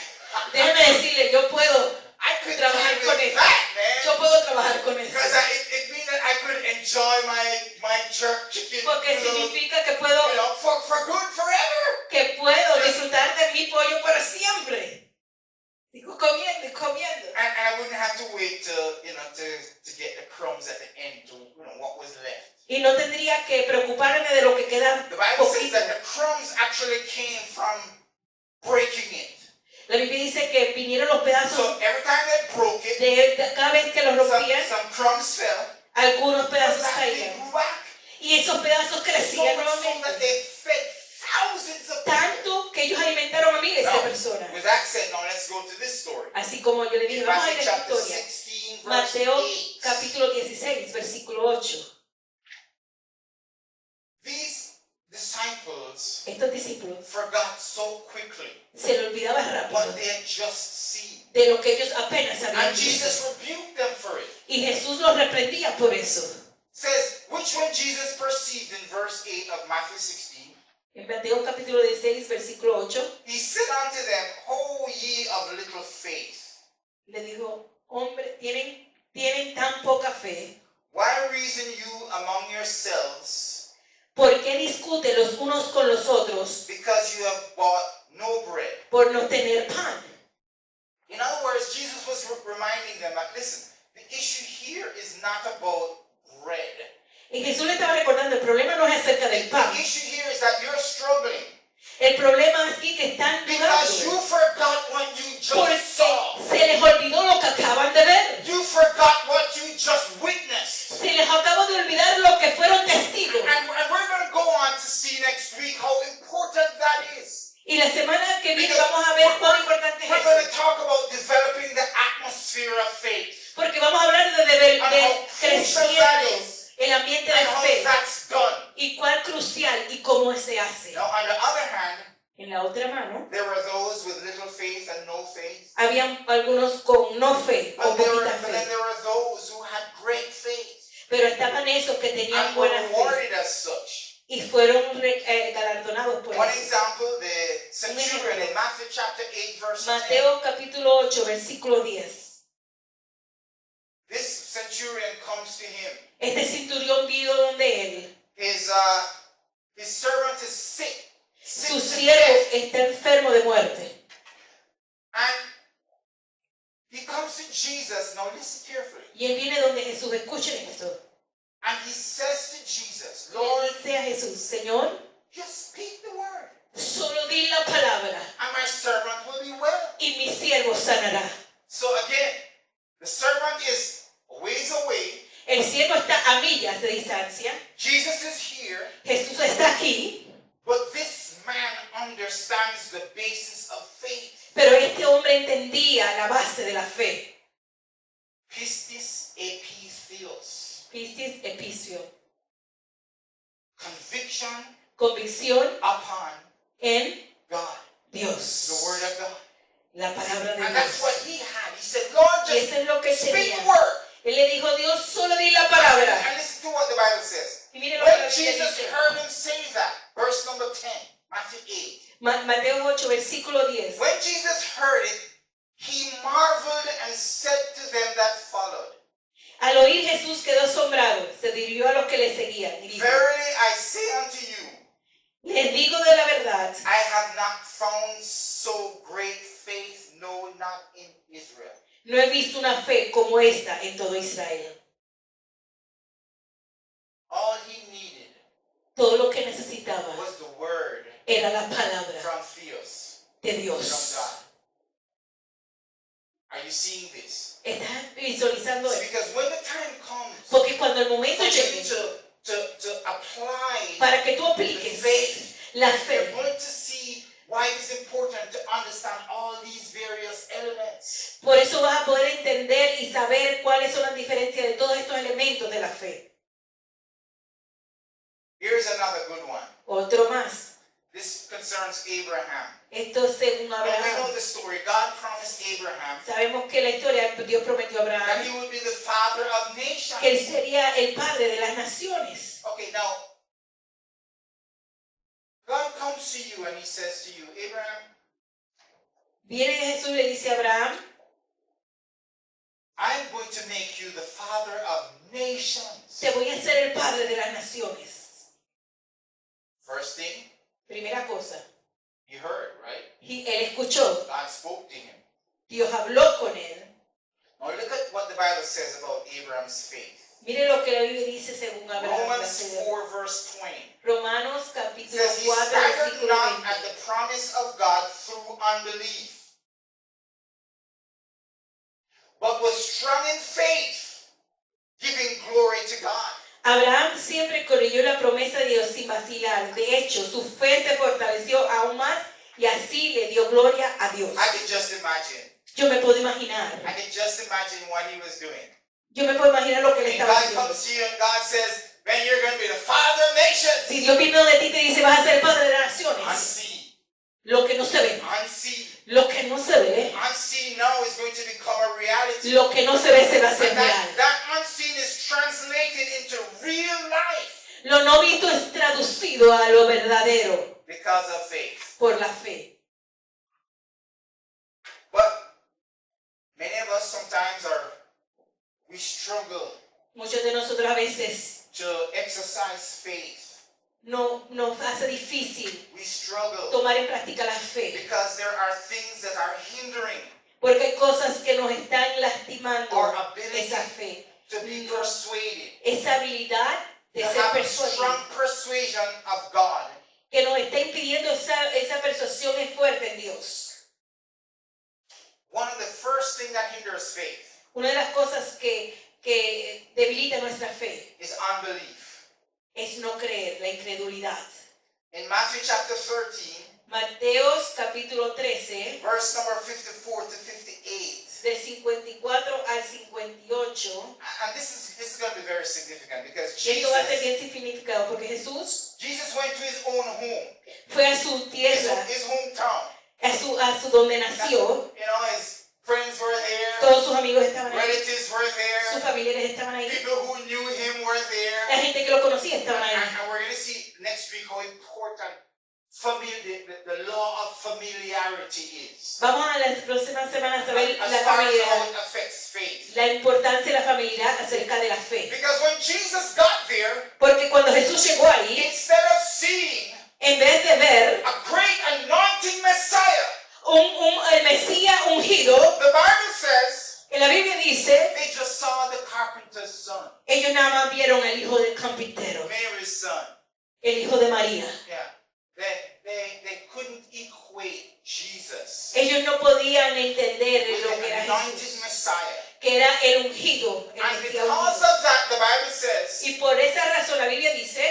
Déjame decirle, yo puedo I could trabajar deal con with eso. that, man. Yo puedo trabajar con eso. Because it means that I could enjoy my jerk chicken, Porque significa que puedo for good forever. disfrutar de mi pollo para siempre. Sigo comiendo y comiendo. And I wouldn't have to wait to get the crumbs at the end to what was left. Y no tendría que preocuparme de lo que queda The Bible says poquito. that the crumbs actually came from breaking it. La Biblia dice que vinieron los pedazos So every time they broke it, de cada vez que los rompían, some crumbs fell. algunos pedazos But they caían. grew back. Y esos pedazos So crecían much so that nuevamente. they fed thousands of people. Tanto que ellos alimentaron a miles de Now, personas. with that said, now let's go to this story. Así como yo le dije, In vamos a ir Matthew a esta chapter historia. 16, verse Mateo 8. capítulo 16, versículo 8. These disciples Estos discípulos forgot so quickly se le olvidaba what rápido they had just seen. de lo que ellos apenas habían And visto. Jesus rebuked them for it. Y Jesús los reprendía por eso. Says, which when Jesus perceived in verse 8 of Matthew 16, En Mateo capítulo 16, versículo 8, he said unto them, O ye of little faith, le dijo, hombre, tienen tan poca fe. why reason you among yourselves, ¿Por qué discuten los unos con los otros because you have bought no bread? por no tener pan? In other words, Jesus was reminding them that, listen, the issue here is not about bread. Y Jesús le estaba recordando, el problema no es acerca del pan. The issue here is that you're struggling El problema aquí que están because you dudando. forgot what you Porque just saw. se les olvidó lo que acaban de ver. You forgot what you just witnessed. Se les acabó de olvidar lo que fueron testigos. And we're going to go on to see next week how important that is. Y la semana que viene Because vamos a ver cuán importante es we're going to eso. talk about developing the atmosphere of faith Porque vamos a hablar de and how creciendo crucial that is el ambiente and de how fe. that's done. Y cuán crucial y cómo se hace. Now, on the other hand, En la otra mano, there were those with little faith and no faith. habían algunos con no fe o But poquita then fe. there were those who had great faith Pero estaban esos que tenían and were buena fe rewarded as such. y fueron galardonados por One eso. example, the centurion in Matthew chapter 8, verse 10. Mateo capítulo 8, versículo 10. This centurion comes to him. Este centurión vino donde él. His servant is sick. Su Sick to siervo death. está enfermo de muerte. And he comes to Jesus. Now listen carefully. Y él viene donde Jesús. Escuchen esto. And he says to Jesus, Le Lord, dice a Jesús, Señor, just speak the word. solo di la palabra And my servant will be well. y mi siervo sanará. So again, the servant is a ways away. El siervo está a millas de distancia. Jesus is here. Jesús está aquí. But this man understands the basis of faith. Pero este hombre entendía la base de la fe. Pistis epithios. Pistis episio. Conviction Convicción upon en God. The Dios. word of God. La palabra de And that's what Dios. he had. He said, Lord, Y just eso es lo que él speak tenía. the word. Él le dijo a Dios, solo di la palabra. And listen to what the Bible says. Y mire lo que When la Biblia Jesus dice. heard him say that, verse number 10, Matthew 8. Mateo 8, versículo 10. When Jesus heard it, he marveled and said to them that followed, Al oír Jesús quedó asombrado. Se dirigió a los que le seguían y dijo, Verily I say unto you, les digo de la verdad, I have not found so great faith, no, not in Israel. no he visto una fe como esta en todo Israel. All he needed Todo lo que necesitaba was the word era la palabra from Theos, de from Dios. God. Are you seeing this? ¿Estás visualizando See, esto? because when the time comes Porque cuando el momento for you llegue to apply para que tú the apliques faith, la you're fe, going to see why it is important to understand all these various elements. por eso vas a poder entender y saber cuáles son las diferencias de todos estos elementos de la fe. Here's another good one. Otro más. This concerns Abraham. Esto es según Now, we know Abraham. the story. God promised Abraham Sabemos que la historia, Dios prometió a that Abraham he would be the father of nations. que él sería el padre de las naciones. Okay, now, God comes to you and he says to you, Abraham, Viene Jesús y le dice a Abraham, I'm going to make you the father of nations. te voy a ser el padre de las naciones. First thing, Primera cosa, he heard, right? y él escuchó, God spoke to him. Dios habló con él. Now look at what the Bible says about Abraham's faith. Mire lo que la Biblia dice según Abraham. la Romans fe de- 4 verse 20. Romanos It capítulo says, he 4, staggered versículo not at 20. the promise of God through unbelief, but was strong in faith, giving glory to God. Abraham siempre creyó la promesa de Dios sin vacilar. De hecho, su fe se fortaleció aún más y así le dio gloria a Dios. I can just imagine. Yo me puedo imaginar. I can just imagine what he was doing. Yo me puedo imaginar lo que él And estaba God haciendo. comes to you and God says, Ben, you're going to be the father of nations. Si Dios viene de ti y te dice, vas a ser el padre de las naciones. Unseen. Lo que no se ve. Unseen. Lo que no se ve. Unseen now is going to become a reality. Lo que no se ve se va a hacer And real. that unseen is translated into real life Lo no visto es traducido a lo verdadero because of faith. por la fe. But many of us sometimes we struggle Muchos de nosotros a veces to exercise faith. nos hace difícil We struggle tomar en práctica la fe. because there are things that are hindering Porque hay cosas que nos están lastimando our ability esa fe. to be persuaded. Esa habilidad de to ser have a persuadidos, strong persuasion of God. que nos está impidiendo esa persuasión es fuerte en Dios. One of the first things that hinders faith Una de las cosas que debilita nuestra fe is unbelief. es no creer, la incredulidad. In Matthew chapter 13, Mateos capítulo 13, verse number 54 to 58, del 54 al 58, and this is going to be very significant because y esto va a ser Jesus bien significado porque Jesús went to his own home, fue a su tierra, his hometown. a su donde nació, You know, his friends were there, todos sus amigos estaban ahí, relatives were sus there, familiares estaban ahí, people who knew him were la there. gente que lo conocía estaban ahí. And we're going to see next week how important the law of familiarity is. Vamos a las próximas semanas a ver As la far as how familia, it affects faith. la importancia de la familia acerca de la fe. Because when Jesus got there, Porque cuando Jesús llegó ahí, instead of seeing en vez de ver a great anointing Messiah, el Mesías ungido, the Bible says en la Biblia dice, they just saw the carpenter's son, ellos nada más vieron el hijo del carpintero, Mary's son. el hijo de María. Yeah. They couldn't equate Jesus, Ellos no podían entender with lo que the era anointed Jesús, Messiah. que era el ungido, el And Mesías because ungido. of that, the Bible says Y por esa razón la Biblia dice,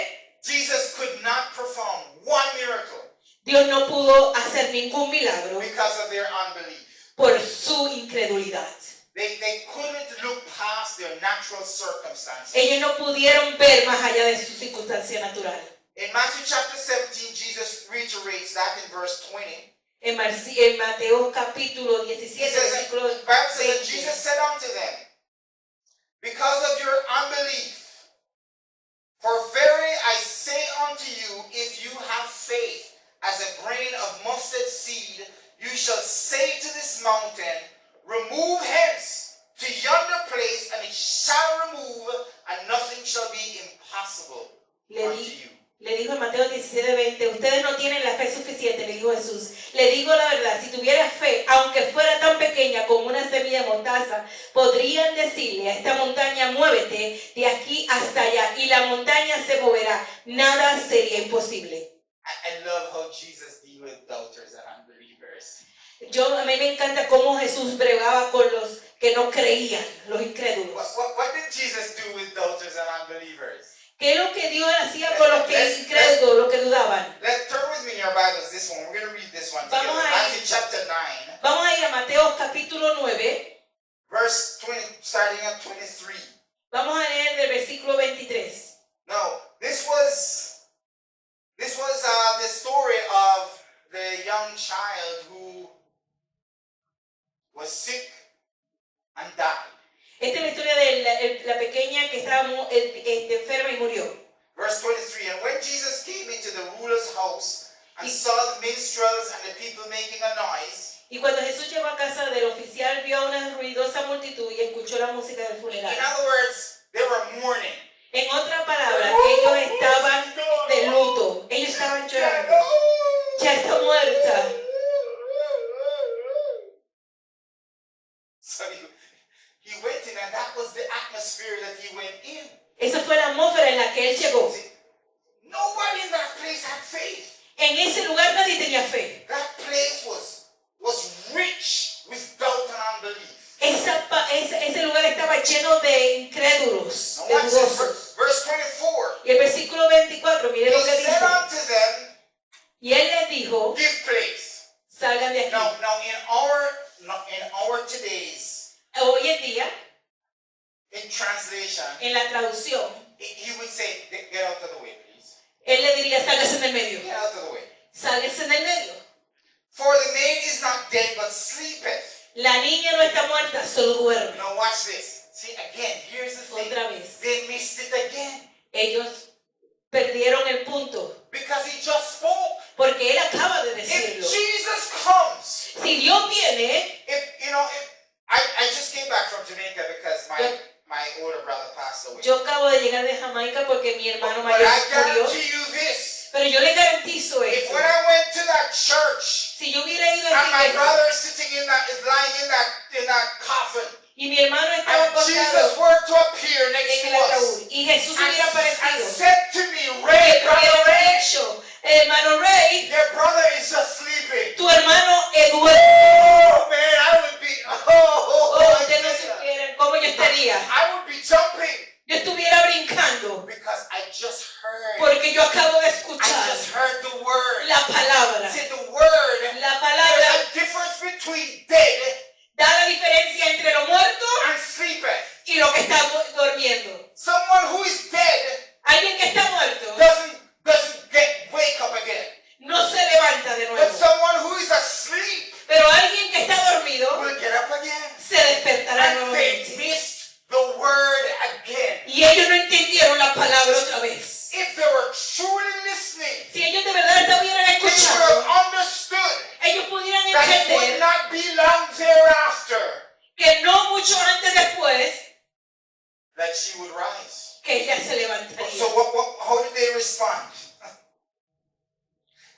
Jesus could not perform one miracle Dios no pudo hacer ningún milagro because of their unbelief. por su incredulidad. They couldn't look past their natural circumstances. Ellos no pudieron ver más allá de su circunstancia natural. In Matthew chapter 17, Jesus reiterates that in verse 20. En Mateo capítulo He 17, says, versículo the Bible says that 20. Jesus said unto them, because of your unbelief, for verily I say unto you, if you have faith as a grain of mustard seed, you shall say to this mountain, remove hence to yonder place, and it shall remove, and nothing shall be impossible unto you. Le dijo en Mateo 17:20, ustedes no tienen la fe suficiente, le dijo Jesús. Le digo la verdad, si tuviera fe, aunque fuera tan pequeña como una semilla de mostaza, podrían decirle a esta montaña, muévete de aquí hasta allá, y la montaña se moverá. Nada sería imposible. I love how Jesus deals with doubters and unbelievers. A mí me encanta cómo Jesús bregaba con los que no creían, los incrédulos. What did Jesus do with doubters and unbelievers? ¿Qué es lo que Dios hacía con los que incrédulos, los que dudaban? Let's turn with me in your Bibles this one. We're going to read this one together. Vamos a ir. Matthew chapter 9, Vamos a ir a Mateo capítulo 9. verse 20, starting at 23. Vamos a leer del versículo 23. Now, this was the story of the young child who was sick and died. Esta es la historia de la pequeña que estaba enferma y murió. Verse 23, and when Jesus came into the ruler's house and saw the minstrels and the people making a noise, Y cuando Jesús llegó a casa del oficial, vio a una ruidosa multitud y escuchó la música del in funeral. other words, they were mourning. En otra palabra, ellos estaban de luto. Ellos estaban llorando. Ya está muerta. So he went in, and that was the atmosphere that he went in. Esa fue la atmósfera en la que él llegó. See, nobody in that place had faith. En ese lugar nadie tenía fe. That place was rich with doubt and unbelief. Ese lugar estaba lleno de incrédulos, Now de watch this, dudosos. verse 24. Y el versículo 24, mire lo que He said dice. unto them, Y él les dijo, give place. salgan de aquí. Now in our today's, Hoy en día, in translation, en la traducción, he would say, get out of the way, please. él le diría, sálgase en el medio. Get out of the way. Sálgase en el medio. For the maid is not dead, but sleepeth. La niña no está muerta, solo duerme. Now watch this. See, again, here's the thing. Otra vez. They missed it again. Ellos perdieron el punto. Because he just spoke. Porque él acaba de If decirlo. Jesus comes, Si Dios viene, I just came back from Jamaica because my older brother passed away. yo acabo de llegar de Jamaica porque mi hermano But mayor I murió. guarantee you this. Pero yo le garantizo If esto. when I went to that church Si yo hubiera ido a and esa my iglesia brother is lying in that coffin, y mi hermano estaba and acostado Jesus were to appear next en to el us ataúd y Jesús hubiera and aparecido hermano Ray, your brother is just sleeping. tu hermano Eduardo. Oh man, I would be, Oh, ustedes no supieran cómo yo estaría. I would be jumping Yo estuviera brincando because I just heard. porque yo acabo de I escuchar just heard the word. la palabra. See, the word, La there's palabra a difference between dead da la diferencia entre lo muerto and sleepeth. y lo que está durmiendo. Someone who is dead Alguien que está muerto doesn't wake up again. no se levanta de But nuevo. someone who is asleep Pero alguien que está dormido will get up again. se despertará And they nuevamente. missed the word again. Y ellos no entendieron la palabra otra vez. If they were truly listening, Si ellos de verdad estuvieran they would escuchando, have understood ellos pudieran that it would entender not be long thereafter que no mucho antes después that she would rise. que ella se levantaría. So how did they respond?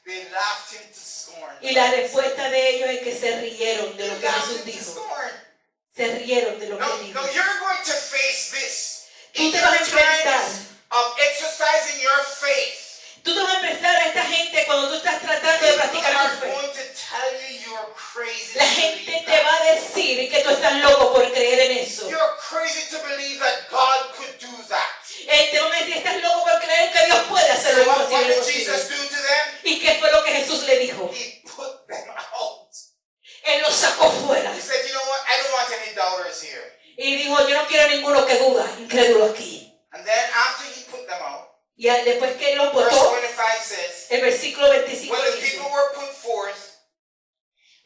They laughed him to scorn. Y la respuesta de ellos es que se rieron de They lo que laughed Jesús him to dijo. scorn. Se rieron de lo que No, dijo. no, you're going to face this. Tú In te your vas a enfrentar. times of exercising your faith, Tú te vas a enfrentar a esta gente cuando tú estás tratando de people practicar are tu fe. going to tell you you're crazy La to gente believe te va that. a decir que tú estás loco por creer en eso. You're crazy to believe that God could do that. Te van a decir, estás loco por creer que Dios puede hacer lo So what imposible did posible. Jesus do to them? ¿Y qué fue lo que Jesús le dijo? He put them out. Él los sacó fuera. He said, you know what? I don't want any doubters here. Y dijo, yo no quiero ninguno que duda, incrédulo aquí. And then after he put them out, Y después que él los verse botó, 25 says, el versículo 25 when the dice, people were put forth,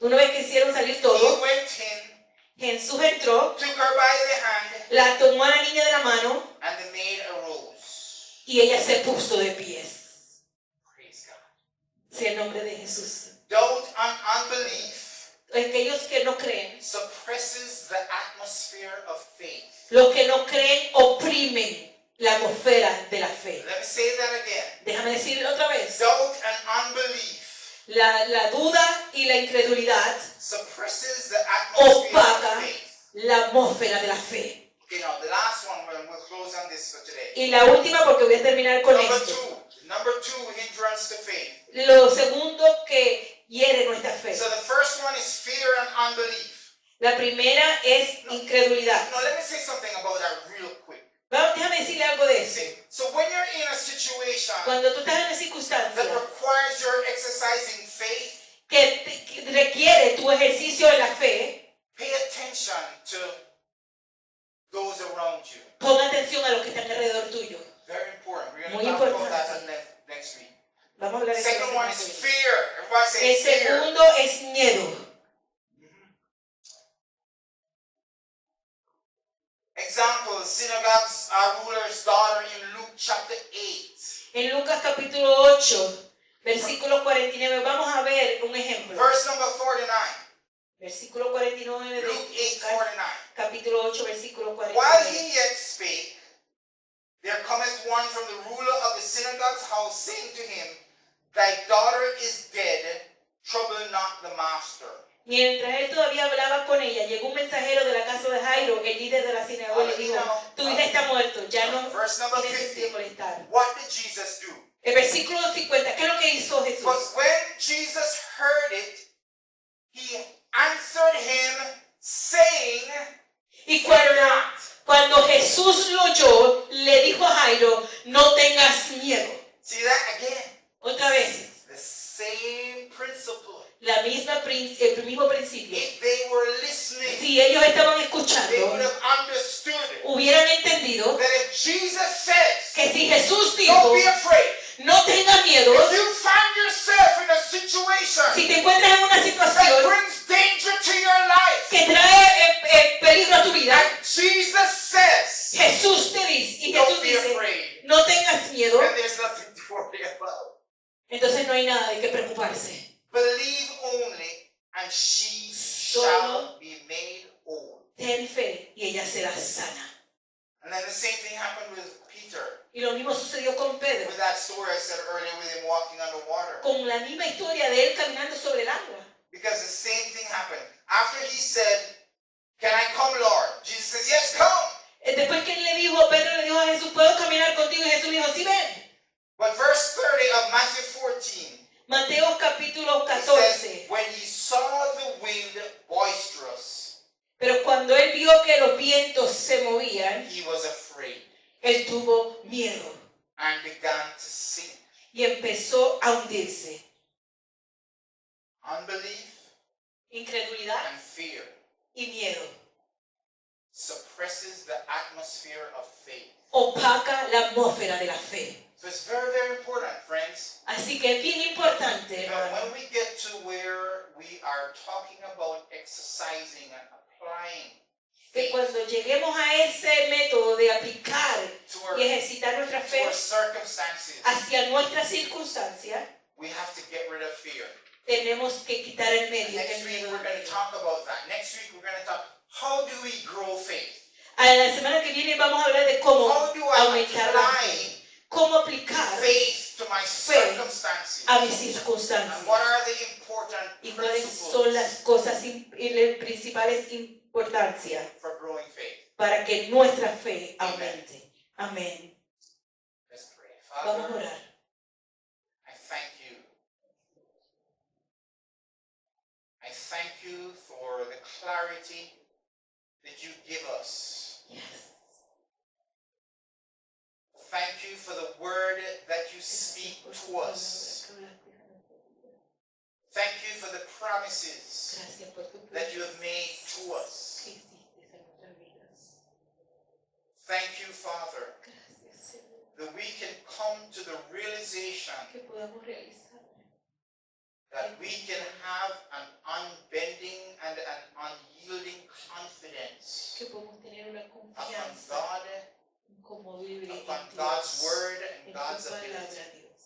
una vez que hicieron salir he todo, went in, Jesús entró, took her by the hand, la tomó a la niña de la mano and the maid arose. y ella se puso de pies. Praise God. Sí, el nombre de Jesús. Doubt and unbelief Aquellos que no creen, suppresses the atmosphere of faith. los que no creen oprimen la atmósfera de la fe. Let me say that again. Déjame decirlo otra vez. Doubt and unbelief La duda y la incredulidad suppresses the atmosphere opaca of faith. la atmósfera de la fe. Okay, now the last one, we'll close on this for today. Y la última, porque voy a terminar con esto. Number two, hindrance to faith. Lo segundo que hiere nuestra fe. So the first one is fear and unbelief. La primera es incredulidad. Now let me say something about that real quick. Déjame decirle algo de eso. See, so when you're in a situation Cuando tú estás en una that circunstancia requires your exercising faith, que requiere tu ejercicio de la fe, pay attention to those around you. pon atención a los que están alrededor tuyo. Very important. We're Muy going to talk about importante. that next week. Vamos a hablar de eso. Second one is fear. Everybody say El fear. segundo es miedo. Example, synagogue's ruler's daughter in Luke chapter 8. En Lucas capítulo 8, versículo 49, vamos a ver un ejemplo. Verse number 49. Versículo 49 de Luke 8, Lucas, 49. capítulo 8, versículo While 49. he yet spake, there cometh one from the ruler of the synagogue's house, saying to him, Thy daughter is dead, trouble not the master. Mientras él todavía hablaba con ella, llegó un mensajero de la casa de Jairo, el líder de la sinagoga, y le dijo, tu hija está muerta, ya no Verse number tiene sentido 50. molestar. What did Jesus do? El versículo 50, ¿qué es lo que hizo Jesús? But when Jesus heard it, he answered him, saying, Y Fear not. cuando Jesús lo oyó, le dijo a Jairo, no tengas miedo. See that again? Otra vez, The same principle. el mismo principio. If they were listening, Si ellos estaban they would escuchando, have understood hubieran entendido that if Jesus says, que si Jesús don't dijo, be afraid, no tenga miedo, if you find yourself in a situation si te encuentras en una that situación brings danger to your life, que trae peligro a tu vida, and Jesus says, Jesús te dice, y don't Jesús be dice, afraid, no tengas miedo, then there's nothing to worry about. entonces no hay nada de qué preocuparse. Believe only, and she shall be made whole. Ten fe y ella será sana. And then the same thing happened with Peter, Y lo mismo sucedió con Pedro, with that story I said earlier with him walking on the water. con la misma historia de él caminando sobre el agua. Because the same thing happened. After he said, Can I come, Lord? Jesus says, Yes, come. Después que él le dijo, Pedro le dijo a Jesús, ¿puedo caminar contigo? Y Jesús le dijo, sí, ven. But verse 30 of Matthew 14, y empezó a hundirse. Unbelief Incredulidad and fear y miedo suppresses the atmosphere of faith. opaca la atmósfera de la fe. So it's very, very important, friends. Así que es bien importante, Now, hermano, when we get to where we are talking about exercising and applying que faith cuando lleguemos a ese método de aplicar to y ejercitar nuestra fe our circumstances, hacia nuestras circunstancias, we have to get rid of fear. tenemos que quitar el medio. Next El week miedo we're del going to medio. talk about that. Next week we're going to talk, how do we grow faith? A la semana que viene vamos a hablar de cómo How do I aumentar la fe, apply cómo aplicar faith to my circumstances? a mis And circunstancias what are the important y cuáles son las principles cosas y las principales importancias for growing faith? para que nuestra fe aumente. Amén. Let's pray. Vamos a Father, orar. I thank you. I thank you for the clarity that you give us. Yes. Thank you for the word that you speak to us. Thank you for the promises Gracias por tu that you have made to us. que hiciste en nuestras vidas. Thank you, Father, Gracias, Señor, that we can come to the realization que podamos realizar, that we can have an unbending and an unyielding confidence que podamos tener una upon confianza God, como libre en upon Dios, God's word and en God's tu ability. palabra, Dios.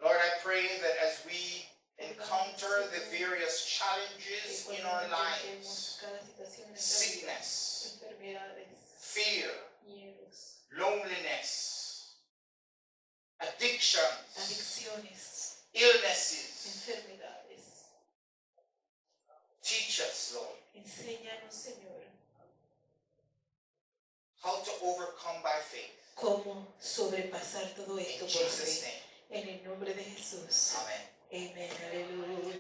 Lord, I pray that as we encounter the various Que challenges in cuando our enfrentemos lives, cada situación en nuestra vida, sickness, enfermedades, fear, miedos, loneliness, addictions, adicciones, illnesses, enfermedades, teach us, Lord, enséñanos, Señor, how to overcome by faith. cómo sobrepasar todo esto In por Jesus' fe. name, En el nombre de Jesús. amen.